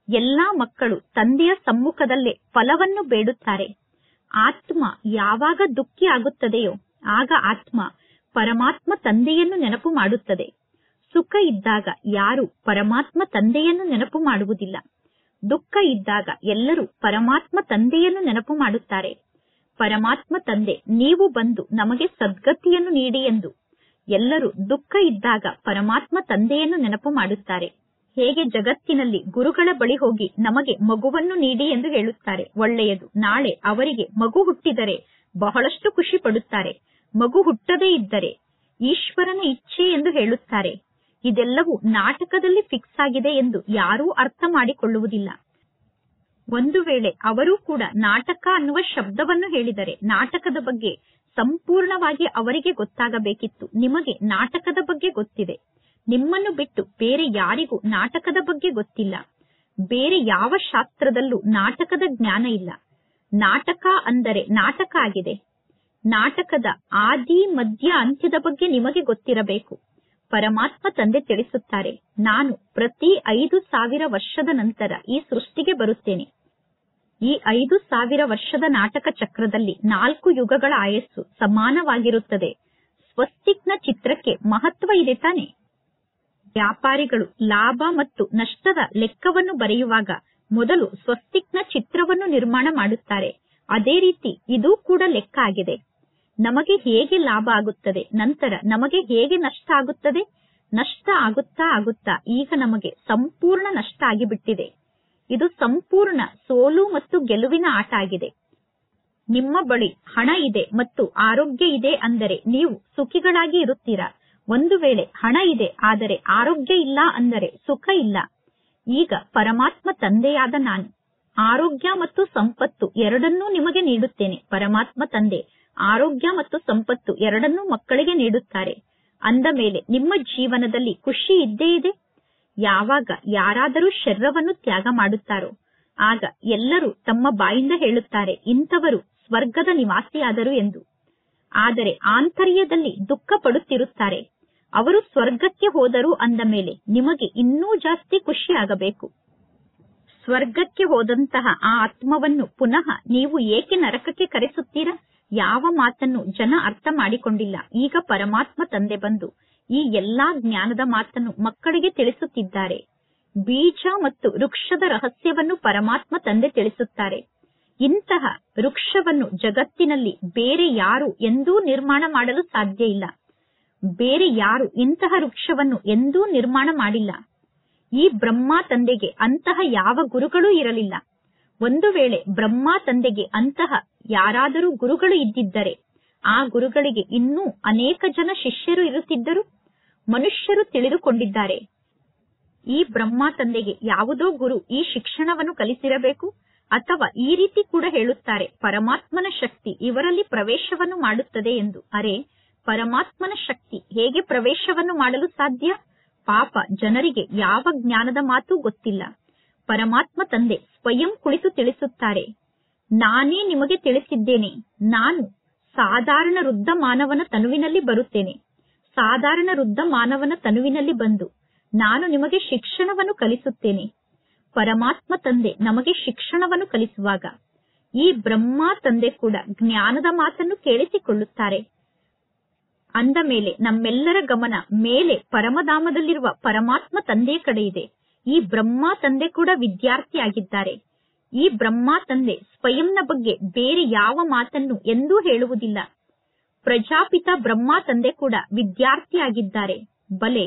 ಎಲ್ಲಾ ಮಕ್ಕಳು ತಂದೆಯ ಸಮ್ಮುಖದಲ್ಲೇ ಫಲವನ್ನು ಬೇಡುತ್ತಾರೆ. ಆತ್ಮ ಯಾವಾಗ ದುಃಖಿ ಆಗುತ್ತದೆಯೋ ಆಗ ಆತ್ಮ ಪರಮಾತ್ಮ ತಂದೆಯನ್ನು ನೆನಪು ಮಾಡುತ್ತದೆ. ಸುಖ ಇದ್ದಾಗ ಯಾರು ಪರಮಾತ್ಮ ತಂದೆಯನ್ನು ನೆನಪು ಮಾಡುವುದಿಲ್ಲ. ದುಃಖ ಇದ್ದಾಗ ಎಲ್ಲರೂ ಪರಮಾತ್ಮ ತಂದೆಯನ್ನು ನೆನಪು ಮಾಡುತ್ತಾರೆ. ಪರಮಾತ್ಮ ತಂದೆ, ನೀವು ಬಂದು ನಮಗೆ ಸದ್ಗತಿಯನ್ನು ನೀಡಿ ಎಂದು ಎಲ್ಲರೂ ದುಃಖ ಇದ್ದಾಗ ಪರಮಾತ್ಮ ತಂದೆಯನ್ನು ನೆನಪು ಮಾಡುತ್ತಾರೆ. ಹೇಗೆ ಜಗತ್ತಿನಲ್ಲಿ ಗುರುಗಳ ಬಳಿ ಹೋಗಿ ನಮಗೆ ಮಗುವನ್ನು ನೀಡಿ ಎಂದು ಹೇಳುತ್ತಾರೆ, ಒಳ್ಳೆಯದು. ನಾಳೆ ಅವರಿಗೆ ಮಗು ಹುಟ್ಟಿದರೆ ಬಹಳಷ್ಟು ಖುಷಿ ಪಡುತ್ತಾರೆ. ಮಗು ಹುಟ್ಟದೇ ಇದ್ದರೆ ಈಶ್ವರನ ಇಚ್ಛೆ ಎಂದು ಹೇಳುತ್ತಾರೆ. ಇದೆಲ್ಲವೂ ನಾಟಕದಲ್ಲಿ ಫಿಕ್ಸ್ ಆಗಿದೆ ಎಂದು ಯಾರೂ ಅರ್ಥ ಮಾಡಿಕೊಳ್ಳುವುದಿಲ್ಲ. ಒಂದು ವೇಳೆ ಅವರೂ ಕೂಡ ನಾಟಕ ಅನ್ನುವ ಶಬ್ದವನ್ನು ಹೇಳಿದರೆ ನಾಟಕದ ಬಗ್ಗೆ ಸಂಪೂರ್ಣವಾಗಿ ಅವರಿಗೆ ಗೊತ್ತಾಗಬೇಕಿತ್ತು. ನಿಮಗೆ ನಾಟಕದ ಬಗ್ಗೆ ಗೊತ್ತಿದೆ. ನಿಮ್ಮನ್ನು ಬಿಟ್ಟು ಬೇರೆ ಯಾರಿಗೂ ನಾಟಕದ ಬಗ್ಗೆ ಗೊತ್ತಿಲ್ಲ. ಬೇರೆ ಯಾವ ಶಾಸ್ತ್ರದಲ್ಲೂ ನಾಟಕದ ಜ್ಞಾನ ಇಲ್ಲ. ನಾಟಕ ಅಂದರೆ ನಾಟಕ ಆಗಿದೆ. ನಾಟಕದ ಆದಿ ಮಧ್ಯ ಅಂತ್ಯದ ಬಗ್ಗೆ ನಿಮಗೆ ಗೊತ್ತಿರಬೇಕು. ಪರಮಾತ್ಮ ತಂದೆ ತಿಳಿಸುತ್ತಾರೆ, ನಾನು ಪ್ರತಿ 5,000 ವರ್ಷದ ನಂತರ ಈ ಸೃಷ್ಟಿಗೆ ಬರುತ್ತೇನೆ. ಈ 5,000 ವರ್ಷದ ನಾಟಕ ಚಕ್ರದಲ್ಲಿ 4 ಯುಗಗಳ ಆಯಸ್ಸು ಸಮಾನವಾಗಿರುತ್ತದೆ. ಸ್ವಸ್ತಿಕ್ನ ಚಿತ್ರಕ್ಕೆ ಮಹತ್ವ ಇದೆ ತಾನೆ? ವ್ಯಾಪಾರಿಗಳು ಲಾಭ ಮತ್ತು ನಷ್ಟದ ಲೆಕ್ಕವನ್ನು ಬರೆಯುವಾಗ ಮೊದಲು ಸ್ವಸ್ತಿಕ್ನ ಚಿತ್ರವನ್ನು ನಿರ್ಮಾಣ ಮಾಡುತ್ತಾರೆ. ಅದೇ ರೀತಿ ಇದು ಕೂಡ ಲೆಕ್ಕ ಆಗಿದೆ. ನಮಗೆ ಹೇಗೆ ಲಾಭ ಆಗುತ್ತದೆ, ನಂತರ ನಮಗೆ ಹೇಗೆ ನಷ್ಟ ಆಗುತ್ತದೆ. ನಷ್ಟ ಆಗುತ್ತಾ ಆಗುತ್ತಾ ಈಗ ನಮಗೆ ಸಂಪೂರ್ಣ ನಷ್ಟ ಆಗಿಬಿಟ್ಟಿದೆ. ಇದು ಸಂಪೂರ್ಣ ಸೋಲು ಮತ್ತು ಗೆಲುವಿನ ಆಟ ಆಗಿದೆ. ನಿಮ್ಮ ಬಳಿ ಹಣ ಇದೆ ಮತ್ತು ಆರೋಗ್ಯ ಇದೆ ಅಂದರೆ ನೀವು ಸುಖಿಗಳಾಗಿ ಇರುತ್ತೀರಾ. ಒಂದು ವೇಳೆ ಹಣ ಇದೆ ಆದರೆ ಆರೋಗ್ಯ ಇಲ್ಲ ಅಂದರೆ ಸುಖ ಇಲ್ಲ. ಈಗ ಪರಮಾತ್ಮ ತಂದೆಯಾದ ನಾನು ಆರೋಗ್ಯ ಮತ್ತು ಸಂಪತ್ತು ಎರಡನ್ನೂ ನಿಮಗೆ ನೀಡುತ್ತೇನೆ. ಪರಮಾತ್ಮ ತಂದೆ ಆರೋಗ್ಯ ಮತ್ತು ಸಂಪತ್ತು ಎರಡನ್ನೂ ಮಕ್ಕಳಿಗೆ ನೀಡುತ್ತಾರೆ. ಅಂದ ಮೇಲೆ ನಿಮ್ಮ ಜೀವನದಲ್ಲಿ ಖುಷಿ ಇದ್ದೇ ಇದೆ. ಯಾವಾಗ ಯಾರಾದರೂ ಶರೀರವನ್ನು ತ್ಯಾಗ ಮಾಡುತ್ತಾರೋ ಆಗ ಎಲ್ಲರೂ ತಮ್ಮ ಬಾಯಿಂದ ಹೇಳುತ್ತಾರೆ, ಇಂಥವರು ಸ್ವರ್ಗದ ನಿವಾಸಿಯಾದರು ಎಂದು. ಆದರೆ ಆಂತರ್ಯದಲ್ಲಿ ದುಃಖ ಪಡುತ್ತಿರುತ್ತಾರೆ. ಅವರು ಸ್ವರ್ಗಕ್ಕೆ ಹೋದರು ಅಂದ ಮೇಲೆ ನಿಮಗೆ ಇನ್ನೂ ಜಾಸ್ತಿ ಖುಷಿ ಆಗಬೇಕು. ಸ್ವರ್ಗಕ್ಕೆ ಹೋದಂತಹ ಆ ಆತ್ಮವನ್ನು ಪುನಃ ನೀವು ಏಕೆ ನರಕಕ್ಕೆ ಕರೆಸುತ್ತೀರಾ? ಯಾವ ಮಾತನ್ನು ಜನ ಅರ್ಥ ಮಾಡಿಕೊಂಡಿಲ್ಲ. ಈಗ ಪರಮಾತ್ಮ ತಂದೆ ಬಂದು ಈ ಎಲ್ಲಾ ಜ್ಞಾನದ ಮಾತನ್ನು ಮಕ್ಕಳಿಗೆ ತಿಳಿಸುತ್ತಿದ್ದಾರೆ. ಬೀಜ ಮತ್ತು ವೃಕ್ಷದ ರಹಸ್ಯವನ್ನು ಪರಮಾತ್ಮ ತಂದೆ ತಿಳಿಸುತ್ತಾರೆ. ಇಂತಹ ವೃಕ್ಷವನ್ನು ಜಗತ್ತಿನಲ್ಲಿ ಬೇರೆ ಯಾರು ಎಂದೂ ನಿರ್ಮಾಣ ಮಾಡಲು ಸಾಧ್ಯ ಇಲ್ಲ. ಬೇರೆ ಯಾರು ಇಂತಹ ವೃಕ್ಷವನ್ನು ಎಂದೂ ನಿರ್ಮಾಣ ಮಾಡಿಲ್ಲ. ಈ ಬ್ರಹ್ಮ ತಂದೆಗೆ ಅಂತಹ ಯಾವ ಗುರುಗಳೂ ಇರಲಿಲ್ಲ. ಒಂದು ವೇಳೆ ಬ್ರಹ್ಮ ತಂದೆಗೆ ಅಂತಹ ಯಾರಾದರೂ ಗುರುಗಳು ಇದ್ದಿದ್ದರೆ ಆ ಗುರುಗಳಿಗೆ ಇನ್ನೂ ಅನೇಕ ಜನ ಶಿಷ್ಯರು ಇರುತ್ತಿದ್ದರು. ಮನುಷ್ಯರು ತಿಳಿದುಕೊಂಡಿದ್ದಾರೆ, ಈ ಬ್ರಹ್ಮ ತಂದೆಗೆ ಯಾವುದೋ ಗುರು ಈ ಶಿಕ್ಷಣವನ್ನು ಕಲಿಸಿರಬೇಕು. ಅಥವಾ ಈ ರೀತಿ ಕೂಡ ಹೇಳುತ್ತಾರೆ, ಪರಮಾತ್ಮನ ಶಕ್ತಿ ಇವರಲ್ಲಿ ಪ್ರವೇಶವನ್ನು ಮಾಡುತ್ತದೆ ಎಂದು. ಅರೆ, ಪರಮಾತ್ಮನ ಶಕ್ತಿ ಹೇಗೆ ಪ್ರವೇಶವನ್ನು ಮಾಡಲು ಸಾಧ್ಯ? ಪಾಪ ಜನರಿಗೆ ಯಾವ ಜ್ಞಾನದ ಮಾತು ಗೊತ್ತಿಲ್ಲ. ಪರಮಾತ್ಮ ತಂದೆ ಸ್ವಯಂ ಕುಳಿತು ತಿಳಿಸುತ್ತಾರೆ, ನಾನೇ ನಿಮಗೆ ತಿಳಿಸಿದ್ದೇನೆ. ನಾನು ಸಾಧಾರಣ ವೃದ್ಧ ಮಾನವನ ತನುವಿನಲ್ಲಿ ಬರುತ್ತೇನೆ. ಸಾಧಾರಣ ವೃದ್ಧ ಮಾನವನ ತನುವಿನಲ್ಲಿ ಬಂದು ನಾನು ನಿಮಗೆ ಶಿಕ್ಷಣವನ್ನು ಕಲಿಸುತ್ತೇನೆ. ಪರಮಾತ್ಮ ತಂದೆ ನಮಗೆ ಶಿಕ್ಷಣವನ್ನು ಕಲಿಸುವಾಗ ಈ ಬ್ರಹ್ಮ ತಂದೆ ಕೂಡ ಜ್ಞಾನದ ಮಾತನ್ನು ಕೇಳಿಸಿಕೊಳ್ಳುತ್ತಾರೆ. ಅಂದ ಮೇಲೆ ನಮ್ಮೆಲ್ಲರ ಗಮನ ಮೇಲೆ ಪರಮಧಾಮದಲ್ಲಿರುವ ಪರಮಾತ್ಮ ತಂದೆಯ ಕಡೆ ಇದೆ. ಈ ಬ್ರಹ್ಮ ತಂದೆ ಕೂಡ ವಿದ್ಯಾರ್ಥಿಯಾಗಿದ್ದಾರೆ. ಈ ಬ್ರಹ್ಮ ತಂದೆ ಸ್ವಯಂನ ಬಗ್ಗೆ ಬೇರೆ ಯಾವ ಮಾತನ್ನು ಎಂದೂ ಹೇಳುವುದಿಲ್ಲ. ಪ್ರಜಾಪಿತ ಬ್ರಹ್ಮ ತಂದೆ ಕೂಡ ವಿದ್ಯಾರ್ಥಿಯಾಗಿದ್ದಾರೆ. ಬಲೆ,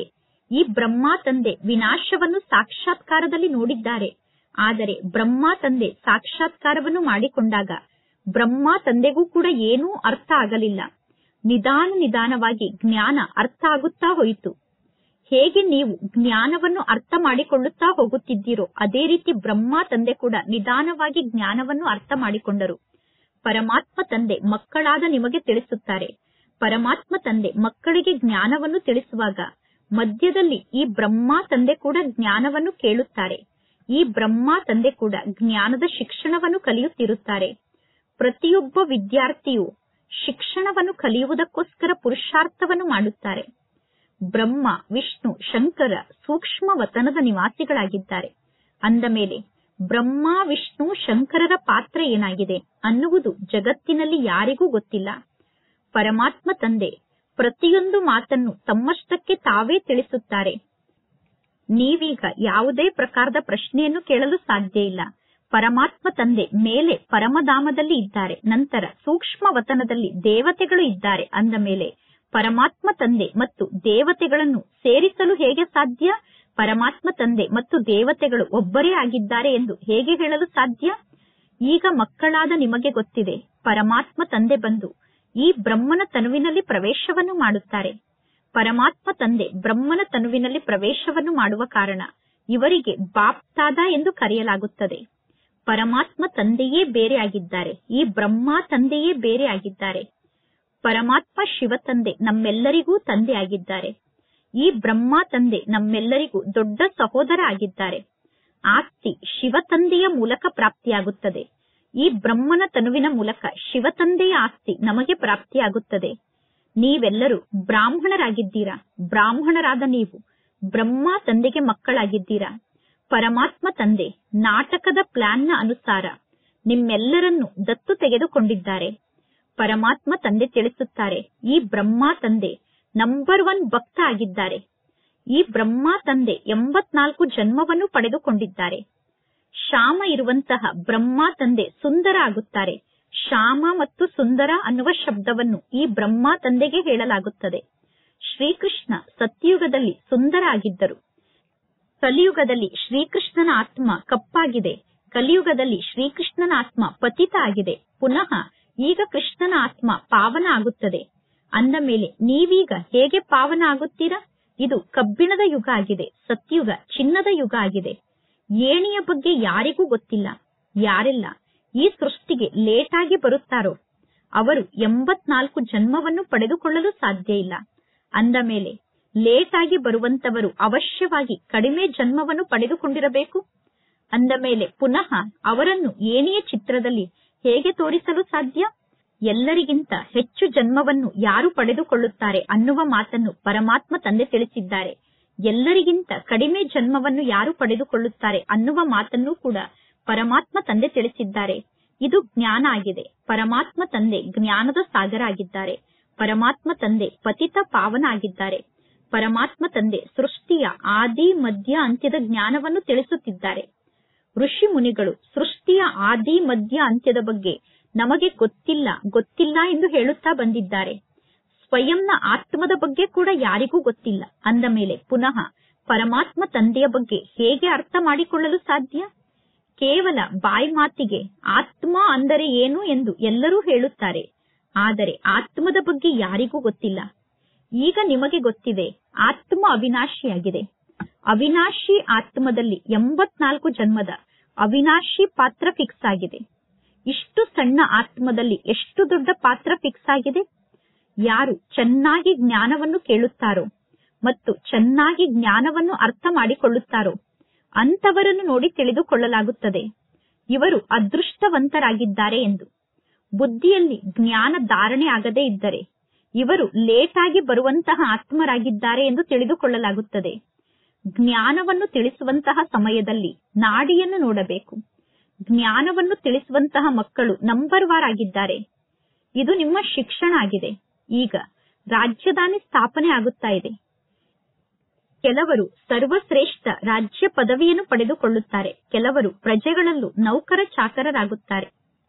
ಈ ಬ್ರಹ್ಮ ತಂದೆ ವಿನಾಶವನ್ನು ಸಾಕ್ಷಾತ್ಕಾರದಲ್ಲಿ ನೋಡಿದ್ದಾರೆ. ಆದರೆ ಬ್ರಹ್ಮ ತಂದೆ ಸಾಕ್ಷಾತ್ಕಾರವನ್ನು ಮಾಡಿಕೊಂಡಾಗ ಬ್ರಹ್ಮ ತಂದೆಗೂ ಕೂಡ ಏನೂ ಅರ್ಥ ಆಗಲಿಲ್ಲ. ನಿಧಾನವಾಗಿ ಜ್ಞಾನ ಅರ್ಥ ಆಗುತ್ತಾ ಹೋಯಿತು. ಹೇಗೆ ನೀವು ಜ್ಞಾನವನ್ನು ಅರ್ಥ ಮಾಡಿಕೊಳ್ಳುತ್ತಾ ಹೋಗುತ್ತಿದ್ದೀರೋ ಅದೇ ರೀತಿ ಬ್ರಹ್ಮ ತಂದೆ ಕೂಡ ನಿಧಾನವಾಗಿ ಜ್ಞಾನವನ್ನು ಅರ್ಥ ಮಾಡಿಕೊಂಡರು. ಪರಮಾತ್ಮ ತಂದೆ ಮಕ್ಕಳಾದ ನಿಮಗೆ ತಿಳಿಸುತ್ತಾರೆ. ಪರಮಾತ್ಮ ತಂದೆ ಮಕ್ಕಳಿಗೆ ಜ್ಞಾನವನ್ನು ತಿಳಿಸುವಾಗ ಮಧ್ಯದಲ್ಲಿ ಈ ಬ್ರಹ್ಮ ತಂದೆ ಕೂಡ ಜ್ಞಾನವನ್ನು ಕೇಳುತ್ತಾರೆ. ಈ ಬ್ರಹ್ಮ ತಂದೆ ಕೂಡ ಜ್ಞಾನದ ಶಿಕ್ಷಣವನ್ನು ಕಲಿಯುತ್ತಿರುತ್ತಾರೆ. ಪ್ರತಿಯೊಬ್ಬ ವಿದ್ಯಾರ್ಥಿಯು ಶಿಕ್ಷಣವನ್ನು ಕಲಿಯುವುದಕ್ಕೋಸ್ಕರ ಪುರುಷಾರ್ಥವನ್ನು ಮಾಡುತ್ತಾರೆ. ಬ್ರಹ್ಮ, ವಿಷ್ಣು, ಶಂಕರ ಸೂಕ್ಷ್ಮ ವತನದ ನಿವಾಸಿಗಳಾಗಿದ್ದಾರೆ. ಅಂದ ಮೇಲೆ ಬ್ರಹ್ಮ, ವಿಷ್ಣು, ಶಂಕರರ ಪಾತ್ರ ಏನಾಗಿದೆ ಅನ್ನುವುದು ಜಗತ್ತಿನಲ್ಲಿ ಯಾರಿಗೂ ಗೊತ್ತಿಲ್ಲ. ಪರಮಾತ್ಮ ತಂದೆ ಪ್ರತಿಯೊಂದು ಮಾತನ್ನು ತಮ್ಮಷ್ಟಕ್ಕೆ ತಾವೇ ತಿಳಿಸುತ್ತಾರೆ. ನೀವೀಗ ಯಾವುದೇ ಪ್ರಕಾರದ ಪ್ರಶ್ನೆಯನ್ನು ಕೇಳಲು ಸಾಧ್ಯ ಇಲ್ಲ. ಪರಮಾತ್ಮ ತಂದೆ ಮೇಲೆ ಪರಮಧಾಮದಲ್ಲಿ ಇದ್ದಾರೆ, ನಂತರ ಸೂಕ್ಷ್ಮ ವತನದಲ್ಲಿ ದೇವತೆಗಳು ಇದ್ದಾರೆ ಅಂದ ಮೇಲೆ ಪರಮಾತ್ಮ ತಂದೆ ಮತ್ತು ದೇವತೆಗಳನ್ನು ಸೇರಿಸಲು ಹೇಗೆ ಸಾಧ್ಯ? ಪರಮಾತ್ಮ ತಂದೆ ಮತ್ತು ದೇವತೆಗಳು ಒಬ್ಬರೇ ಆಗಿದ್ದಾರೆ ಎಂದು ಹೇಗೆ ಹೇಳಲು ಸಾಧ್ಯ? ಈಗ ಮಕ್ಕಳಾದ ನಿಮಗೆ ಗೊತ್ತಿದೆ, ಪರಮಾತ್ಮ ತಂದೆ ಬಂದು ಈ ಬ್ರಹ್ಮನ ತನುವಿನಲ್ಲಿ ಪ್ರವೇಶವನ್ನು ಮಾಡುತ್ತಾರೆ. ಪರಮಾತ್ಮ ತಂದೆ ಬ್ರಹ್ಮನ ತನುವಿನಲ್ಲಿ ಪ್ರವೇಶವನ್ನು ಮಾಡುವ ಕಾರಣ ಇವರಿಗೆ ಬಾಪ್ತಾದ ಎಂದು ಕರೆಯಲಾಗುತ್ತದೆ. ಪರಮಾತ್ಮ ತಂದೆಯೇ ಬೇರೆ ಆಗಿದ್ದಾರೆ, ಈ ಬ್ರಹ್ಮ ತಂದೆಯೇ ಬೇರೆ ಆಗಿದ್ದಾರೆ. ಪರಮಾತ್ಮ ಶಿವ ತಂದೆ ನಮ್ಮೆಲ್ಲರಿಗೂ ತಂದೆ ಆಗಿದ್ದಾರೆ. ಈ ಬ್ರಹ್ಮ ತಂದೆ ನಮ್ಮೆಲ್ಲರಿಗೂ ದೊಡ್ಡ ಸಹೋದರ ಆಗಿದ್ದಾರೆ. ಆಸ್ತಿ ಶಿವ ತಂದೆಯ ಮೂಲಕ ಪ್ರಾಪ್ತಿಯಾಗುತ್ತದೆ. ಈ ಬ್ರಹ್ಮನ ತನುವಿನ ಮೂಲಕ ಶಿವ ತಂದೆಯ ಆಸ್ತಿ ನಮಗೆ ಪ್ರಾಪ್ತಿಯಾಗುತ್ತದೆ. ನೀವೆಲ್ಲರೂ ಬ್ರಾಹ್ಮಣರಾಗಿದ್ದೀರಾ. ಬ್ರಾಹ್ಮಣರಾದ ನೀವು ಬ್ರಹ್ಮ ತಂದೆಗೆ ಮಕ್ಕಳಾಗಿದ್ದೀರಾ. ಪರಮಾತ್ಮ ತಂದೆ ನಾಟಕದ ಪ್ಲಾನ್ನ ಅನುಸಾರ ನಿಮ್ಮೆಲ್ಲರನ್ನು ದತ್ತು ತೆಗೆದುಕೊಂಡಿದ್ದಾರೆ. ಪರಮಾತ್ಮ ತಂದೆ ತಿಳಿಸುತ್ತಾರೆ, ಈ ಬ್ರಹ್ಮ ತಂದೆ ನಂಬರ್ 1 ಭಕ್ತ ಆಗಿದ್ದಾರೆ. ಈ ಬ್ರಹ್ಮ ತಂದೆ 84 ಜನ್ಮವನ್ನು ಪಡೆದುಕೊಂಡಿದ್ದಾರೆ. ಶ್ಯಾಮ ಇರುವಂತಹ ಬ್ರಹ್ಮ ತಂದೆ ಸುಂದರ ಆಗುತ್ತಾರೆ. ಶ್ಯಾಮ ಮತ್ತು ಸುಂದರ ಅನ್ನುವ ಶಬ್ದವನ್ನು ಈ ಬ್ರಹ್ಮ ತಂದೆಗೆ ಹೇಳಲಾಗುತ್ತದೆ. ಶ್ರೀಕೃಷ್ಣ ಸತ್ಯಯುಗದಲ್ಲಿ ಸುಂದರ ಆಗಿದ್ದರು. ಕಲಿಯುಗದಲ್ಲಿ ಶ್ರೀಕೃಷ್ಣನ ಆತ್ಮ ಕಪ್ಪಾಗಿದೆ. ಕಲಿಯುಗದಲ್ಲಿ ಶ್ರೀಕೃಷ್ಣನ ಆತ್ಮ ಪತಿತ ಆಗಿದೆ. ಪುನಃ ಈಗ ಕೃಷ್ಣನ ಆತ್ಮ ಪಾವನ ಆಗುತ್ತದೆ. ಅಂದ ಮೇಲೆ ನೀವೀಗ ಹೇಗೆ ಪಾವನ ಆಗುತ್ತೀರಾ? ಇದು ಕಬ್ಬಿಣದ ಯುಗ ಆಗಿದೆ. ಸತ್ಯುಗ ಚಿನ್ನದ ಯುಗ ಆಗಿದೆ. ಏಣಿಯ ಬಗ್ಗೆ ಯಾರಿಗೂ ಗೊತ್ತಿಲ್ಲ. ಯಾರೆಲ್ಲ ಈ ಸೃಷ್ಟಿಗೆ ಲೇಟ್ ಆಗಿ ಬರುತ್ತಾರೋ ಅವರು 84 ಜನ್ಮವನ್ನು ಪಡೆದುಕೊಳ್ಳಲು ಸಾಧ್ಯ ಇಲ್ಲ. ಅಂದ ಮೇಲೆ ಲೇಟ್ ಆಗಿ ಬರುವಂತವರು ಅವಶ್ಯವಾಗಿ ಕಡಿಮೆ ಜನ್ಮವನ್ನು ಪಡೆದುಕೊಂಡಿರಬೇಕು. ಅಂದ ಮೇಲೆ ಪುನಃ ಅವರನ್ನು ಏಣಿಯ ಚಿತ್ರದಲ್ಲಿ ಹೇಗೆ ತೋರಿಸಲು ಸಾಧ್ಯ? ಎಲ್ಲರಿಗಿಂತ ಹೆಚ್ಚು ಜನ್ಮವನ್ನು ಯಾರು ಪಡೆದುಕೊಳ್ಳುತ್ತಾರೆ ಅನ್ನುವ ಮಾತನ್ನು ಪರಮಾತ್ಮ ತಂದೆ ತಿಳಿಸಿದ್ದಾರೆ. ಎಲ್ಲರಿಗಿಂತ ಕಡಿಮೆ ಜನ್ಮವನ್ನು ಯಾರು ಪಡೆದುಕೊಳ್ಳುತ್ತಾರೆ ಅನ್ನುವ ಮಾತನ್ನು ಕೂಡ ಪರಮಾತ್ಮ ತಂದೆ ತಿಳಿಸಿದ್ದಾರೆ. ಇದು ಜ್ಞಾನ ಆಗಿದೆ. ಪರಮಾತ್ಮ ತಂದೆ ಜ್ಞಾನದ ಸಾಗರ ಆಗಿದ್ದಾರೆ. ಪರಮಾತ್ಮ ತಂದೆ ಪತಿತ ಪಾವನ ಆಗಿದ್ದಾರೆ. ಪರಮಾತ್ಮ ತಂದೆ ಸೃಷ್ಟಿಯ ಆದಿ ಮಧ್ಯ ಅಂತ್ಯದ ಜ್ಞಾನವನ್ನು ತಿಳಿಸುತ್ತಿದ್ದಾರೆ. ಋಷಿ ಮುನಿಗಳು ಸೃಷ್ಟಿಯ ಆದಿ ಮಧ್ಯ ಅಂತ್ಯದ ಬಗ್ಗೆ ನಮಗೆ ಗೊತ್ತಿಲ್ಲ ಎಂದು ಹೇಳುತ್ತಾ ಬಂದಿದ್ದಾರೆ. ಸ್ವಯಂನ ಆತ್ಮದ ಬಗ್ಗೆ ಕೂಡ ಯಾರಿಗೂ ಗೊತ್ತಿಲ್ಲ. ಅಂದ ಮೇಲೆ ಪುನಃ ಪರಮಾತ್ಮ ತಂದೆಯ ಬಗ್ಗೆ ಹೇಗೆ ಅರ್ಥ ಮಾಡಿಕೊಳ್ಳಲು ಸಾಧ್ಯ? ಕೇವಲ ಬಾಯಿ ಮಾತಿಗೆ ಆತ್ಮ ಅಂದರೆ ಏನು ಎಂದು ಎಲ್ಲರೂ ಹೇಳುತ್ತಾರೆ. ಆದರೆ ಆತ್ಮದ ಬಗ್ಗೆ ಯಾರಿಗೂ ಗೊತ್ತಿಲ್ಲ. ಈಗ ನಿಮಗೆ ಗೊತ್ತಿದೆ, ಆತ್ಮ ಅವಿನಾಶಿಯಾಗಿದೆ. ಅವಿನಾಶಿ ಆತ್ಮದಲ್ಲಿ 84 ಜನ್ಮದ ಅವಿನಾಶಿ ಪಾತ್ರ ಫಿಕ್ಸ್ ಆಗಿದೆ. ಇಷ್ಟು ಸಣ್ಣ ಆತ್ಮದಲ್ಲಿ ಎಷ್ಟು ದೊಡ್ಡ ಪಾತ್ರ ಫಿಕ್ಸ್ ಆಗಿದೆ? ಯಾರು ಚೆನ್ನಾಗಿ ಜ್ಞಾನವನ್ನು ಕೇಳುತ್ತಾರೋ ಮತ್ತು ಚೆನ್ನಾಗಿ ಜ್ಞಾನವನ್ನು ಅರ್ಥ ಮಾಡಿಕೊಳ್ಳುತ್ತಾರೋ ಅಂತವರನ್ನು ನೋಡಿ ತಿಳಿದುಕೊಳ್ಳಲಾಗುತ್ತದೆ ಇವರು ಅದೃಷ್ಟವಂತರಾಗಿದ್ದಾರೆ ಎಂದು. ಬುದ್ಧಿಯಲ್ಲಿ ಜ್ಞಾನ ಧಾರಣೆ ಆಗದೇ ಇದ್ದರೆ ಇವರು ಲೇಟ್ ಆಗಿ ಬರುವಂತಹ ಆತ್ಮರಾಗಿದ್ದಾರೆ ಎಂದು ತಿಳಿದುಕೊಳ್ಳಲಾಗುತ್ತದೆ. ಜ್ಞಾನವನ್ನು ತಿಳಿಸುವಂತಹ ಸಮಯದಲ್ಲಿ ನಾಡಿಯನ್ನು ನೋಡಬೇಕು. ಜ್ಞಾನವನ್ನು ತಿಳಿಸುವಂತಹ ಮಕ್ಕಳು ನಂಬರ್ 1 ಆಗಿದ್ದಾರೆ. ಇದು ನಿಮ್ಮ ಶಿಕ್ಷಣ ಆಗಿದೆ. ಈಗ ರಾಜ್ಯಧಾನಿ ಸ್ಥಾಪನೆ ಆಗುತ್ತಾ ಇದೆ. ಕೆಲವರು ಸರ್ವಶ್ರೇಷ್ಠ ರಾಜ್ಯ ಪದವಿಯನ್ನು ಪಡೆದುಕೊಳ್ಳುತ್ತಾರೆ. ಕೆಲವರು ಪ್ರಜೆಗಳಲ್ಲೂ ನೌಕರ ಚಾಕರರಾಗುತ್ತಾರೆ.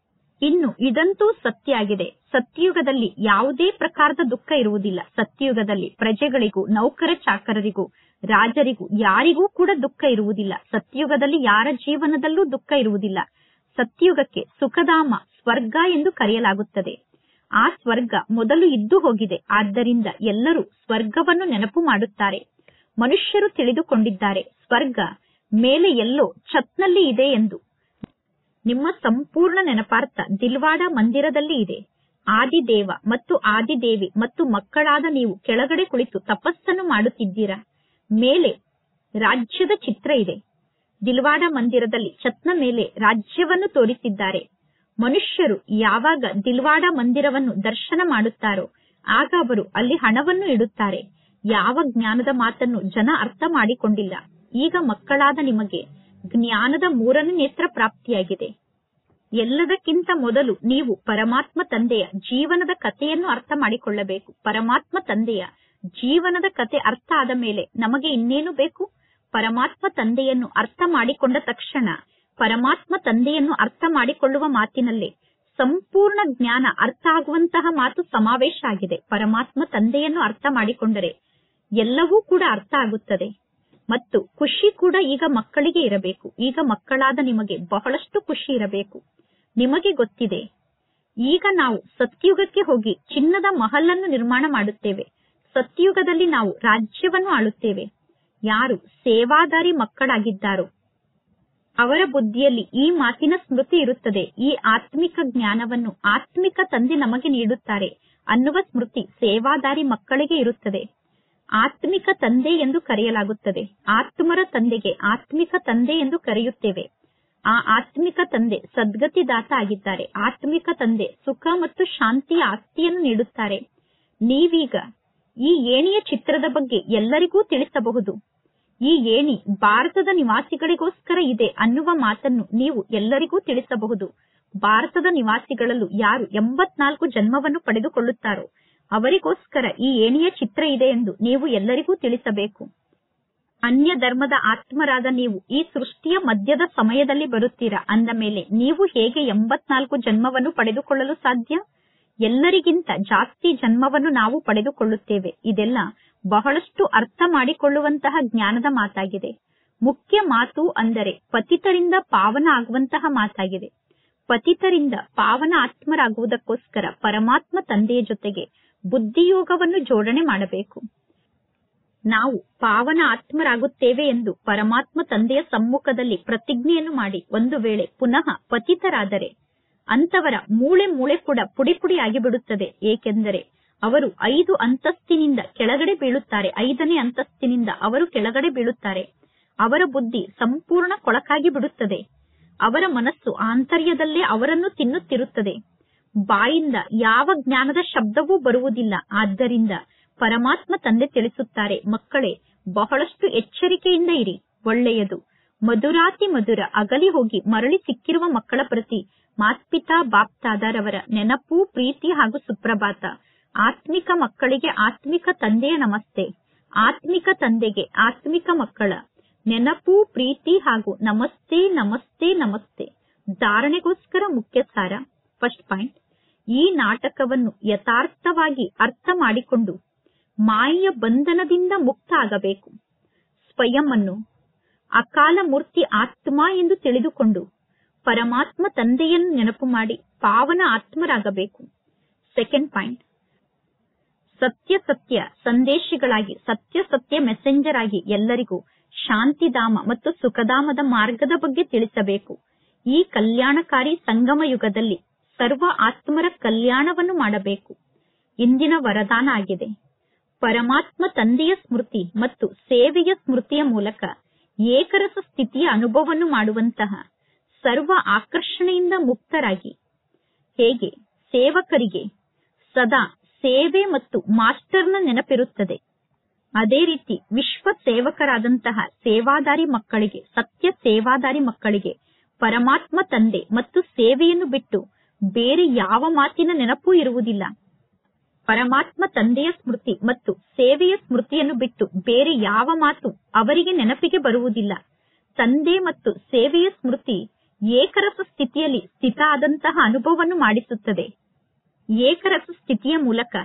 ಇನ್ನು ಇದಂತೂ ಸತ್ಯ ಆಗಿದೆ. ಸತ್ಯಯುಗದಲ್ಲಿ ಯಾವುದೇ ಪ್ರಕಾರದ ದುಃಖ ಇರುವುದಿಲ್ಲ. ಸತ್ಯಯುಗದಲ್ಲಿ ಪ್ರಜೆಗಳಿಗೂ ನೌಕರ ಚಾಕರರಿಗೂ ರಾಜರಿಗೂ ಯಾರಿಗೂ ಕೂಡ ದುಃಖ ಇರುವುದಿಲ್ಲ. ಸತ್ಯಯುಗದಲ್ಲಿ ಯಾರ ಜೀವನದಲ್ಲೂ ದುಃಖ ಇರುವುದಿಲ್ಲ. ಸತ್ಯಯುಗಕ್ಕೆ ಸುಖಧಾಮ ಸ್ವರ್ಗ ಎಂದು ಕರೆಯಲಾಗುತ್ತದೆ. ಆ ಸ್ವರ್ಗ ಮೊದಲು ಇದ್ದು ಹೋಗಿದೆ. ಆದ್ದರಿಂದ ಎಲ್ಲರೂ ಸ್ವರ್ಗವನ್ನು ನೆನಪು ಮಾಡುತ್ತಾರೆ. ಮನುಷ್ಯರು ತಿಳಿದುಕೊಂಡಿದ್ದಾರೆ ಸ್ವರ್ಗ ಮೇಲೆ ಎಲ್ಲೋ ಛತ್ನಲ್ಲಿ ಇದೆ ಎಂದು. ನಿಮ್ಮ ಸಂಪೂರ್ಣ ನೆನಪಾರ್ಥ ದಿಲ್ವಾಡ ಮಂದಿರದಲ್ಲಿ ಇದೆ. ಆದಿದೇವ ಮತ್ತು ಆದಿದೇವಿ ಮತ್ತು ಮಕ್ಕಳಾದ ನೀವು ಕೆಳಗಡೆ ಕುಳಿತು ತಪಸ್ಸನ್ನು ಮಾಡುತ್ತಿದ್ದೀರಾ. ಮೇಲೆ ರಾಜ್ಯದ ಚಿತ್ರ ಇದೆ. ದಿಲ್ವಾಡ ಮಂದಿರದಲ್ಲಿ ಛತ್ನ ಮೇಲೆ ರಾಜ್ಯವನ್ನು ತೋರಿಸಿದ್ದಾರೆ. ಮನುಷ್ಯರು ಯಾವಾಗ ದಿಲ್ವಾಡ ಮಂದಿರವನ್ನು ದರ್ಶನ ಮಾಡುತ್ತಾರೋ ಆಗ ಅವರು ಅಲ್ಲಿ ಹಣವನ್ನು ಇಡುತ್ತಾರೆ. ಯಾವ ಜ್ಞಾನದ ಮಾತನ್ನು ಜನ ಅರ್ಥ ಮಾಡಿಕೊಂಡಿಲ್ಲ. ಈಗ ಮಕ್ಕಳಾದ ನಿಮಗೆ ಜ್ಞಾನದ 3ನೇ ನೇತ್ರ ಪ್ರಾಪ್ತಿಯಾಗಿದೆ. ಎಲ್ಲದಕ್ಕಿಂತ ಮೊದಲು ನೀವು ಪರಮಾತ್ಮ ತಂದೆಯ ಜೀವನದ ಕಥೆಯನ್ನು ಅರ್ಥ ಮಾಡಿಕೊಳ್ಳಬೇಕು. ಪರಮಾತ್ಮ ತಂದೆಯ ಜೀವನದ ಕತೆ ಅರ್ಥ ಆದ ಮೇಲೆ ನಮಗೆ ಇನ್ನೇನು ಬೇಕು? ಪರಮಾತ್ಮ ತಂದೆಯನ್ನು ಅರ್ಥ ಮಾಡಿಕೊಂಡ ತಕ್ಷಣ ಪರಮಾತ್ಮ ತಂದೆಯನ್ನು ಅರ್ಥ ಮಾಡಿಕೊಳ್ಳುವ ಮಾತಿನಲ್ಲೇ ಸಂಪೂರ್ಣ ಜ್ಞಾನ ಅರ್ಥ ಆಗುವಂತಹ ಮಾತು ಸಮಾವೇಶ ಆಗಿದೆ. ಪರಮಾತ್ಮ ತಂದೆಯನ್ನು ಅರ್ಥ ಮಾಡಿಕೊಂಡರೆ ಎಲ್ಲವೂ ಕೂಡ ಅರ್ಥ ಆಗುತ್ತದೆ. ಮತ್ತು ಖುಷಿ ಕೂಡ ಈಗ ಮಕ್ಕಳಿಗೆ ಇರಬೇಕು. ಈಗ ಮಕ್ಕಳಾದ ನಿಮಗೆ ಬಹಳಷ್ಟು ಖುಷಿ ಇರಬೇಕು. ನಿಮಗೆ ಗೊತ್ತಿದೆ, ಈಗ ನಾವು ಸತ್ಯುಗಕ್ಕೆ ಹೋಗಿ ಚಿನ್ನದ ಮಹಲನ್ನು ನಿರ್ಮಾಣ ಮಾಡುತ್ತೇವೆ. ಸತ್ಯುಗದಲ್ಲಿ ನಾವು ರಾಜ್ಯವನ್ನು ಆಳುತ್ತೇವೆ. ಯಾರು ಸೇವಾದಾರಿ ಮಕ್ಕಳಾಗಿದ್ದಾರೋ ಅವರ ಬುದ್ಧಿಯಲ್ಲಿ ಈ ಮಾತಿನ ಸ್ಮೃತಿ ಇರುತ್ತದೆ. ಈ ಆತ್ಮಿಕ ಜ್ಞಾನವನ್ನು ಆತ್ಮಿಕ ತಂದೆ ನಮಗೆ ನೀಡುತ್ತಾರೆ ಅನ್ನುವ ಸ್ಮೃತಿ ಸೇವಾದಾರಿ ಮಕ್ಕಳಿಗೆ ಇರುತ್ತದೆ. ಆತ್ಮಿಕ ತಂದೆ ಎಂದು ಕರೆಯಲಾಗುತ್ತದೆ. ಆತ್ಮರ ತಂದೆಗೆ ಆತ್ಮಿಕ ತಂದೆ ಎಂದು ಕರೆಯುತ್ತೇವೆ. ಆ ಆತ್ಮಿಕ ತಂದೆ ಸದ್ಗತಿದಾತ ಆಗಿದ್ದಾರೆ. ಆತ್ಮಿಕ ತಂದೆ ಸುಖ ಮತ್ತು ಶಾಂತಿಯ ಆಸ್ತಿಯನ್ನು ನೀಡುತ್ತಾರೆ. ನೀವೀಗ ಈ ಏಣಿಯ ಚಿತ್ರದ ಬಗ್ಗೆ ಎಲ್ಲರಿಗೂ ತಿಳಿಸಬಹುದು. ಈ ಏಣಿ ಭಾರತದ ನಿವಾಸಿಗಳಿಗೋಸ್ಕರ ಇದೆ ಅನ್ನುವ ಮಾತನ್ನು ನೀವು ಎಲ್ಲರಿಗೂ ತಿಳಿಸಬಹುದು. ಭಾರತದ ನಿವಾಸಿಗಳಲ್ಲೂ ಯಾರು 84 ಜನ್ಮವನ್ನು ಪಡೆದುಕೊಳ್ಳುತ್ತಾರೋ ಅವರಿಗೋಸ್ಕರ ಈ ಏಣಿಯ ಚಿತ್ರ ಇದೆ ಎಂದು ನೀವು ಎಲ್ಲರಿಗೂ ತಿಳಿಸಬೇಕು. ಅನ್ಯ ಧರ್ಮದ ಆತ್ಮರಾದ ನೀವು ಈ ಸೃಷ್ಟಿಯ ಮಧ್ಯದ ಸಮಯದಲ್ಲಿ ಬರುತ್ತೀರಾ ಅಂದ ಮೇಲೆ ನೀವು ಹೇಗೆ 84 ಜನ್ಮವನ್ನು ಪಡೆದುಕೊಳ್ಳಲು ಸಾಧ್ಯ? ಎಲ್ಲರಿಗಿಂತ ಜಾಸ್ತಿ ಜನ್ಮವನ್ನು ನಾವು ಪಡೆದುಕೊಳ್ಳುತ್ತೇವೆ. ಇದೆಲ್ಲ ಬಹಳಷ್ಟು ಅರ್ಥ ಮಾಡಿಕೊಳ್ಳುವಂತಹ ಜ್ಞಾನದ ಮಾತಾಗಿದೆ. ಮುಖ್ಯ ಮಾತು ಅಂದರೆ ಪತಿತರಿಂದ ಪಾವನ ಆಗುವಂತಹ ಮಾತಾಗಿದೆ. ಪತಿತರಿಂದ ಪಾವನ ಆತ್ಮರಾಗುವುದಕ್ಕೋಸ್ಕರ ಪರಮಾತ್ಮ ತಂದೆಯ ಜೊತೆಗೆ ಬುದ್ಧಿಯೋಗವನ್ನು ಜೋಡಣೆ ಮಾಡಬೇಕು. ನಾವು ಪಾವನ ಆತ್ಮರಾಗುತ್ತೇವೆ ಎಂದು ಪರಮಾತ್ಮ ತಂದೆಯ ಸಮ್ಮುಖದಲ್ಲಿ ಪ್ರತಿಜ್ಞೆಯನ್ನು ಮಾಡಿ ಒಂದು ವೇಳೆ ಪುನಃ ಪತಿತರಾದರೆ ಅಂತವರ ಮೂಳೆ ಮೂಳೆ ಕೂಡ ಪುಡಿ ಪುಡಿ ಆಗಿಬಿಡುತ್ತದೆ. ಏಕೆಂದರೆ ಅವರು 5 ಅಂತಸ್ತಿನಿಂದ ಕೆಳಗಡೆ ಬೀಳುತ್ತಾರೆ. 5ನೇ ಅಂತಸ್ತಿನಿಂದ ಅವರು ಕೆಳಗಡೆ ಬೀಳುತ್ತಾರೆ. ಅವರ ಬುದ್ಧಿ ಸಂಪೂರ್ಣ ಕೊಳಕಾಗಿ ಬಿಡುತ್ತದೆ. ಅವರ ಮನಸ್ಸು ಆಂತರ್ಯದಲ್ಲೇ ಅವರನ್ನು ತಿನ್ನುತ್ತಿರುತ್ತದೆ. ಬಾಯಿಂದ ಯಾವ ಜ್ಞಾನದ ಶಬ್ದವೂ ಬರುವುದಿಲ್ಲ. ಆದ್ದರಿಂದ ಪರಮಾತ್ಮ ತಂದೆ ತಿಳಿಸುತ್ತಾರೆ, ಮಕ್ಕಳೇ ಬಹಳಷ್ಟು ಎಚ್ಚರಿಕೆಯಿಂದ ಇರಿ. ಒಳ್ಳೆಯದು. ಮಧುರಾತಿ ಮಧುರ ಅಗಲಿ ಹೋಗಿ ಮರಳಿ ಸಿಕ್ಕಿರುವ ಮಕ್ಕಳ ಪ್ರತಿ ಮಾತ್ಪಿತಾ ಬಾಪ್ತಾದರವರ ನೆನಪು, ಪ್ರೀತಿ ಹಾಗೂ ಸುಪ್ರಭಾತ. ಆತ್ಮಿಕ ಮಕ್ಕಳಿಗೆ ಆತ್ಮಿಕ ತಂದೆಯ ನಮಸ್ತೆ. ಆತ್ಮಿಕ ತಂದೆಗೆ ಆತ್ಮಿಕ ಮಕ್ಕಳ ನೆನಪು, ಪ್ರೀತಿ ಹಾಗೂ ನಮಸ್ತೆ ನಮಸ್ತೆ ನಮಸ್ತೆ. ಧಾರಣೆಗೋಸ್ಕರ ಮುಖ್ಯ ಸಾರ. ಫಸ್ಟ್ ಪಾಯಿಂಟ್, ಈ ನಾಟಕವನ್ನು ಯಥಾರ್ಥವಾಗಿ ಅರ್ಥ ಮಾಡಿಕೊಂಡು ಮಾಯೆಯ ಬಂಧನದಿಂದ ಮುಕ್ತ ಆಗಬೇಕು. ಸ್ವಯಂ ಅನ್ನು ಅಕಾಲ ಮೂರ್ತಿ ಆತ್ಮ ಎಂದು ತಿಳಿದುಕೊಂಡು ಪರಮಾತ್ಮ ತಂದೆಯನ್ನು ನೆನಪು ಮಾಡಿ ಪಾವನ ಆತ್ಮರಾಗಬೇಕು. ಸೆಕೆಂಡ್ ಪಾಯಿಂಟ್, ಸತ್ಯ ಸತ್ಯ ಸಂದೇಶಿಗಳಾಗಿ, ಸತ್ಯ ಸತ್ಯ ಮೆಸೆಂಜರ್ ಆಗಿ ಎಲ್ಲರಿಗೂ ಶಾಂತಿಧಾಮ ಮತ್ತು ಸುಖಧಾಮದ ಮಾರ್ಗದ ಬಗ್ಗೆ ತಿಳಿಸಬೇಕು. ಈ ಕಲ್ಯಾಣಕಾರಿ ಸಂಗಮ ಯುಗದಲ್ಲಿ ಸರ್ವ ಆತ್ಮರ ಕಲ್ಯಾಣವನ್ನು ಮಾಡಬೇಕು. ಇಂದಿನ ವರದಾನ ಆಗಿದೆ. ಪರಮಾತ್ಮ ತಂದೆಯ ಸ್ಮೃತಿ ಮತ್ತು ಸೇವೆಯ ಸ್ಮೃತಿಯ ಮೂಲಕ ಏಕರಸ ಸ್ಥಿತಿಯ ಅನುಭವವನ್ನು ಮಾಡುವಂತಹ ಸರ್ವ ಆಕರ್ಷಣೆಯಿಂದ ಮುಕ್ತರಾಗಿ, ಹೇಗೆ ಸೇವಕರಿಗೆ ಸದಾ ಸೇವೆ ಮತ್ತು ಮಾಸ್ಟರ್ನ ನೆನಪಿರುತ್ತದೆ, ಅದೇ ರೀತಿ ವಿಶ್ವ ಸೇವಕರಾದಂತಹ ಸೇವಾದಾರಿ ಮಕ್ಕಳಿಗೆ, ಸತ್ಯ ಸೇವಾದಾರಿ ಮಕ್ಕಳಿಗೆ ಪರಮಾತ್ಮ ತಂದೆ ಮತ್ತು ಸೇವೆಯನ್ನು ಬಿಟ್ಟು ಬೇರೆ ಯಾವ ಮಾತಿನ ನೆನಪೂ ಇರುವುದಿಲ್ಲ. ಪರಮಾತ್ಮ ತಂದೆಯ ಸ್ಮೃತಿ ಮತ್ತು ಸೇವೆಯ ಸ್ಮೃತಿಯನ್ನು ಬಿಟ್ಟು ಬೇರೆ ಯಾವ ಮಾತು ಅವರಿಗೆ ನೆನಪಿಗೆ ಬರುವುದಿಲ್ಲ. ತಂದೆ ಮತ್ತು ಸೇವೆಯ ಸ್ಮೃತಿ ಏಕರಸ ಸ್ಥಿತಿಯಲ್ಲಿ ಸ್ಥಿತ ಆದಂತಹ ಅನುಭವವನ್ನು ಮಾಡಿಸುತ್ತದೆ. ಏಕರಸ ಸ್ಥಿತಿಯ ಮೂಲಕ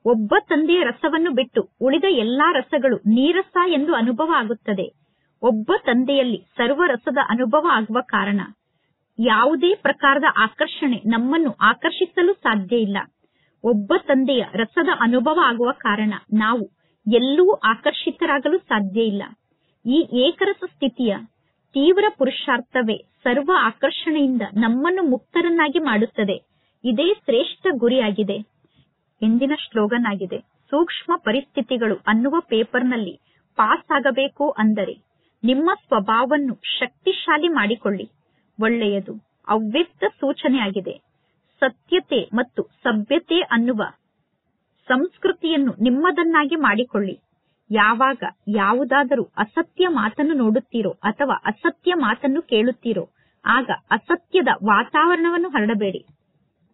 ಒಬ್ಬ ತಂದೆಯ ರಸವನ್ನು ಬಿಟ್ಟು ಉಳಿದ ಎಲ್ಲಾ ರಸಗಳು ನೀರಸ ಎಂದು ಅನುಭವ ಆಗುತ್ತದೆ. ಒಬ್ಬ ತಂದೆಯಲ್ಲಿ ಸರ್ವ ರಸದ ಅನುಭವ ಆಗುವ ಕಾರಣ ಯಾವುದೇ ಪ್ರಕಾರದ ಆಕರ್ಷಣೆ ನಮ್ಮನ್ನು ಆಕರ್ಷಿಸಲು ಸಾಧ್ಯ ಇಲ್ಲ. ಒಬ್ಬ ತಂದೆಯ ರಸದ ಅನುಭವ ಆಗುವ ಕಾರಣ ನಾವು ಎಲ್ಲೂ ಆಕರ್ಷಿತರಾಗಲು ಸಾಧ್ಯ ಇಲ್ಲ. ಈ ಏಕರಸ ಸ್ಥಿತಿಯ ತೀವ್ರ ಪುರುಷಾರ್ಥವೇ ಸರ್ವ ಆಕರ್ಷಣೆಯಿಂದ ನಮ್ಮನ್ನು ಮುಕ್ತರನ್ನಾಗಿ ಮಾಡುತ್ತದೆ. ಇದೇ ಶ್ರೇಷ್ಠ ಗುರಿಯಾಗಿದೆ. ಇಂದಿನ ಸ್ಲೋಗನ್ ಆಗಿದೆ, ಸೂಕ್ಷ್ಮ ಪರಿಸ್ಥಿತಿಗಳು ಅನ್ನುವ ಪೇಪರ್ನಲ್ಲಿ ಪಾಸ್ ಆಗಬೇಕು ಅಂದರೆ ನಿಮ್ಮ ಸ್ವಭಾವವನ್ನು ಶಕ್ತಿಶಾಲಿ ಮಾಡಿಕೊಳ್ಳಿ. ಒಳ್ಳೆಯದು. ಅವ್ಯಕ್ತ ಸೂಚನೆ ಆಗಿದೆ. ಸತ್ಯತೆ ಮತ್ತು ಸಭ್ಯತೆ ಅನ್ನುವ ಸಂಸ್ಕೃತಿಯನ್ನು ನಿಮ್ಮದನ್ನಾಗಿ ಮಾಡಿಕೊಳ್ಳಿ. ಯಾವಾಗ ಯಾವುದಾದರೂ ಅಸತ್ಯ ಮಾತನ್ನು ನೋಡುತ್ತೀರೋ ಅಥವಾ ಅಸತ್ಯ ಮಾತನ್ನು ಕೇಳುತ್ತೀರೋ ಆಗ ಅಸತ್ಯದ ವಾತಾವರಣವನ್ನು ಹರಡಬೇಡಿ.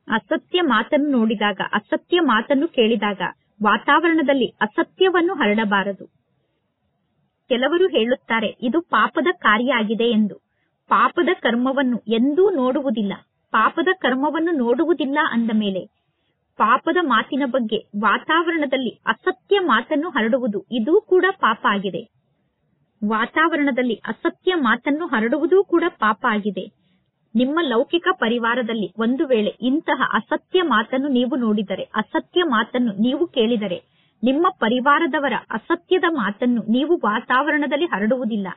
ಅಸತ್ಯ ಮಾತನ್ನು ನೋಡಿದಾಗ, ಅಸತ್ಯ ಮಾತನ್ನು ಕೇಳಿದಾಗ ವಾತಾವರಣದಲ್ಲಿ ಅಸತ್ಯವನ್ನು ಹರಡಬಾರದು. ಕೆಲವರು ಹೇಳುತ್ತಾರೆ, ಇದು ಪಾಪದ ಕಾರ್ಯ ಆಗಿದೆ ಎಂದು. ಪಾಪದ ಕರ್ಮವನ್ನು ಎಂದೂ ನೋಡುವುದಿಲ್ಲ. ಪಾಪದ ಕರ್ಮವನ್ನು ನೋಡುವುದಿಲ್ಲ ಅಂದ ಮೇಲೆ ಪಾಪದ ಮಾತಿನ ಬಗ್ಗೆ ವಾತಾವರಣದಲ್ಲಿ ಅಸತ್ಯ ಮಾತನ್ನು ಹರಡುವುದು ಇದೂ ಕೂಡ ಪಾಪ ಆಗಿದೆ. ವಾತಾವರಣದಲ್ಲಿ ಅಸತ್ಯ ಮಾತನ್ನು ಹರಡುವುದೂ ಕೂಡ ಪಾಪ ಆಗಿದೆ. ನಿಮ್ಮ ಲೌಕಿಕ ಪರಿವಾರದಲ್ಲಿ ಒಂದು ವೇಳೆ ಇಂತಹ ಅಸತ್ಯ ಮಾತನ್ನು ನೀವು ನೋಡಿದರೆ, ಅಸತ್ಯ ಮಾತನ್ನು ನೀವು ಕೇಳಿದರೆ, ನಿಮ್ಮ ಪರಿವಾರದವರ ಅಸತ್ಯದ ಮಾತನ್ನು ನೀವು ವಾತಾವರಣದಲ್ಲಿ ಹರಡುವುದಿಲ್ಲ.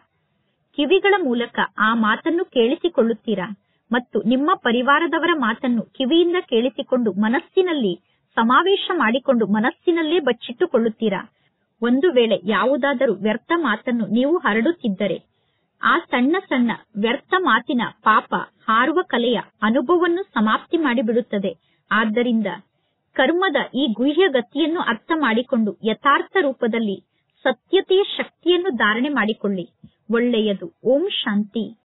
ಕಿವಿಗಳ ಮೂಲಕ ಆ ಮಾತನ್ನು ಕೇಳಿಸಿಕೊಳ್ಳುತ್ತೀರಾ ಮತ್ತು ನಿಮ್ಮ ಪರಿವಾರದವರ ಮಾತನ್ನು ಕಿವಿಯಿಂದ ಕೇಳಿಸಿಕೊಂಡು ಮನಸ್ಸಿನಲ್ಲಿ ಸಮಾವೇಶ ಮಾಡಿಕೊಂಡು ಮನಸ್ಸಿನಲ್ಲೇ ಬಚ್ಚಿಟ್ಟುಕೊಳ್ಳುತ್ತೀರಾ. ಒಂದು ವೇಳೆ ಯಾವುದಾದರೂ ವ್ಯರ್ಥ ಮಾತನ್ನು ನೀವು ಹರಡುತ್ತಿದ್ದರೆ ಆ ಸಣ್ಣ ಸಣ್ಣ ವ್ಯರ್ಥ ಮಾತಿನ ಪಾಪ ಹಾರುವ ಕಲೆಯ ಅನುಭವವನ್ನು ಸಮಾಪ್ತಿ ಮಾಡಿಬಿಡುತ್ತದೆ. ಆದ್ದರಿಂದ ಕರ್ಮದ ಈ ಗುಹ್ಯ ಗತಿಯನ್ನು ಅರ್ಥ ಮಾಡಿಕೊಂಡು ಯಥಾರ್ಥ ರೂಪದಲ್ಲಿ ಸತ್ಯತೆಯ ಶಕ್ತಿಯನ್ನು ಧಾರಣೆ ಮಾಡಿಕೊಳ್ಳಿ. ಒಳ್ಳೆಯದು. ಓಂ ಶಾಂತಿ.